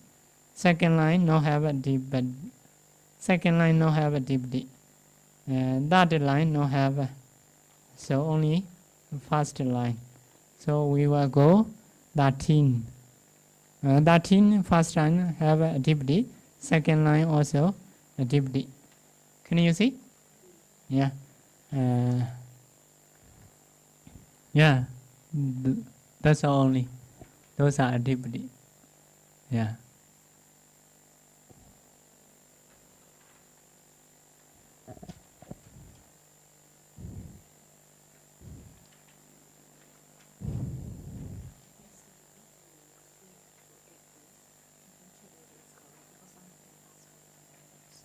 Second line no have Adipati. Second line no have Adipati. Third line no have. So only first line. So we will go 13. 13 first line have Adipati. Second line also Adipati. Can you see? Yeah. Yeah, that's only. Those are Adipati. Yeah.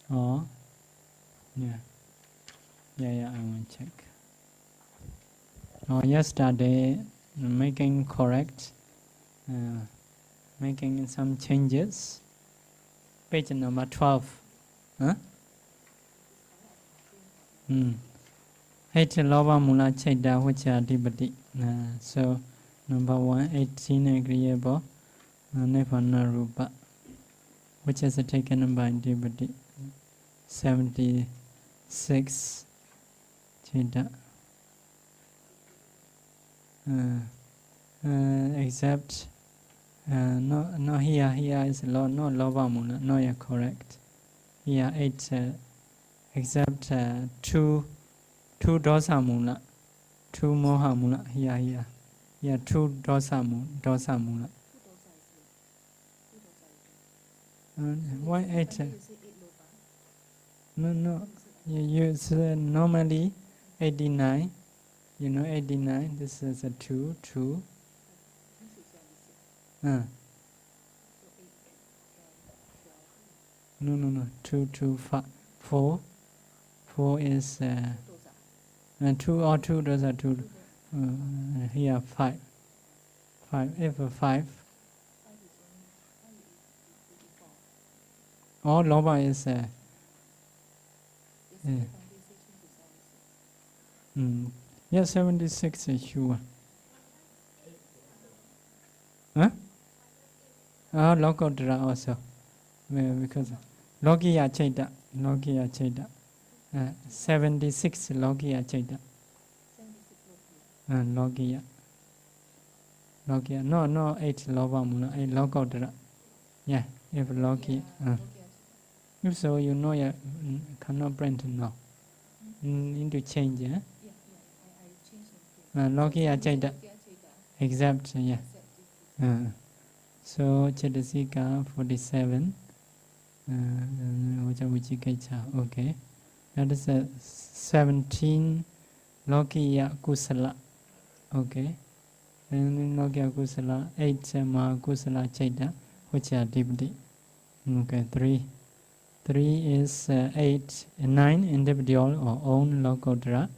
Oh, yeah. Yeah, I will check. Oh, yesterday, making correct, making some changes. Page number 12. Huh? Hate Lova Mula Chaita, which are Adipati. So, number 1, 18 agreeable, Nirvana Rupa, which is taken by Adipati. 76 Chaita. Except no here is no Lova Mula, no, you're correct. here 8 except 2 dosa mula, 2 moha mula, here 2 dosa mula. Why 8? No, you use normally 89, 89, this is a 2. No, 2, 5, 4. 4 is 2 or 2 dosa 2. Here 5. If 5. All loba is yes, 76 is sure. Huh? Lokodra also. Because Logia Cheda. 76 Logia Cheda. Logia. No, 8 Loba Muna, 8 Lokodra. Yeah, if Logia. If so, you cannot print now. Need to change, yeah? Logia Cheda. Exact, yeah. So Chedasika 47. Okay. That is 17 Logia Kusala. Okay. And Logia Kusala 8 Ma Kusala Cheda, which are deeply. Okay, 3. 3 is 8 and 9 individual or own Lokodra.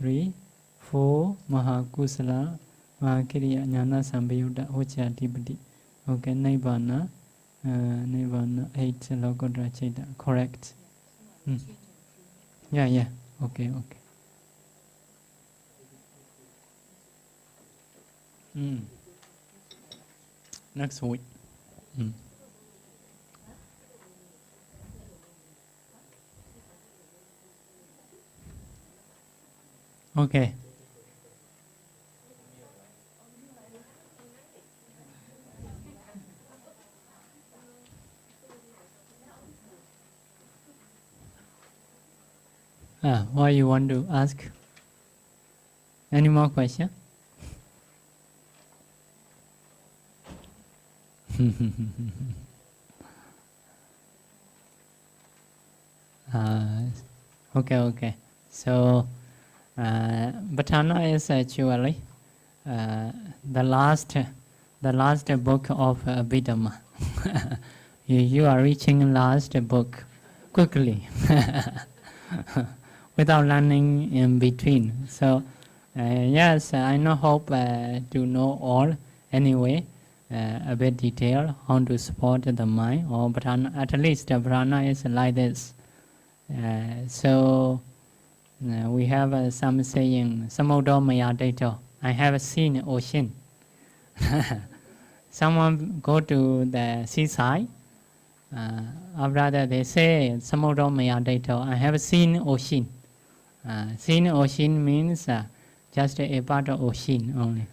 3. 4 Maha Kusala Mahakiriya Jnana Sambayuddha, which are deeply. Okay, Nibbana 8 Lokodra Cheda. Correct. Yeah. Okay. Next week. Okay. What you want to ask? Any more question? Okay. So, Patthana is actually the last book of Abhidhamma. You are reaching last book quickly. Without learning in between. So, yes, I hope to know all anyway, a bit detail how to support the mind, or Patthana, at least Patthana is like this. So, we have some saying, Samodo Maya Dato, I have seen ocean. Someone go to the seaside, after that they say, Samodo Maya Dato, I have seen ocean. Seen ocean means just a part of ocean only.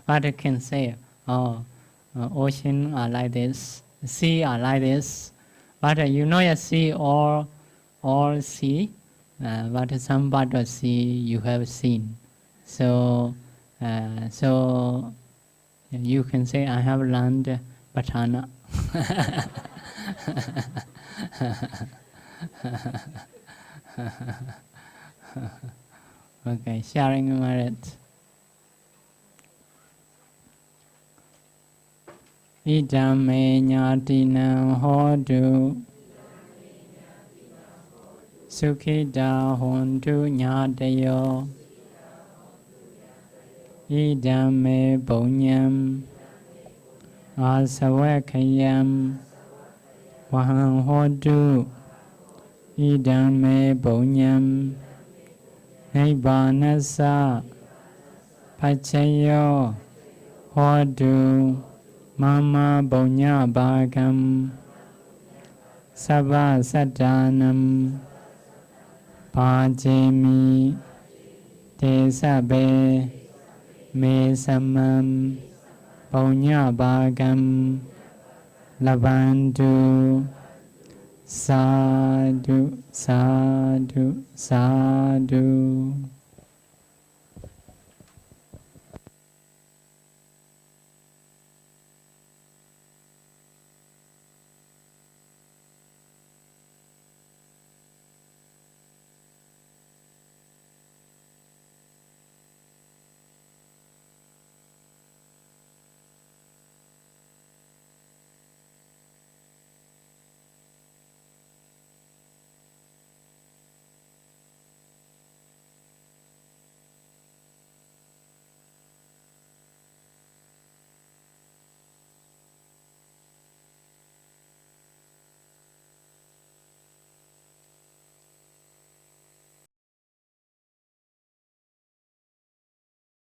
But I can say, ocean are like this, sea are like this. But a sea or sea, but some part of sea you have seen. So you can say, I have learned Patthana. Okay, sharing merit. Idame nyatinam hodu Sukhida hontu nyatayo Idame bonyam Asawakayam Wahang hodu Idame bonyam Nibbanasa Pachayo Hodu Mama Bonya Bhagam Sabha Sadanam Pajemi Tesabe Me Samam Bonya Bhagam Labantu Sadhu Sadhu Sadhu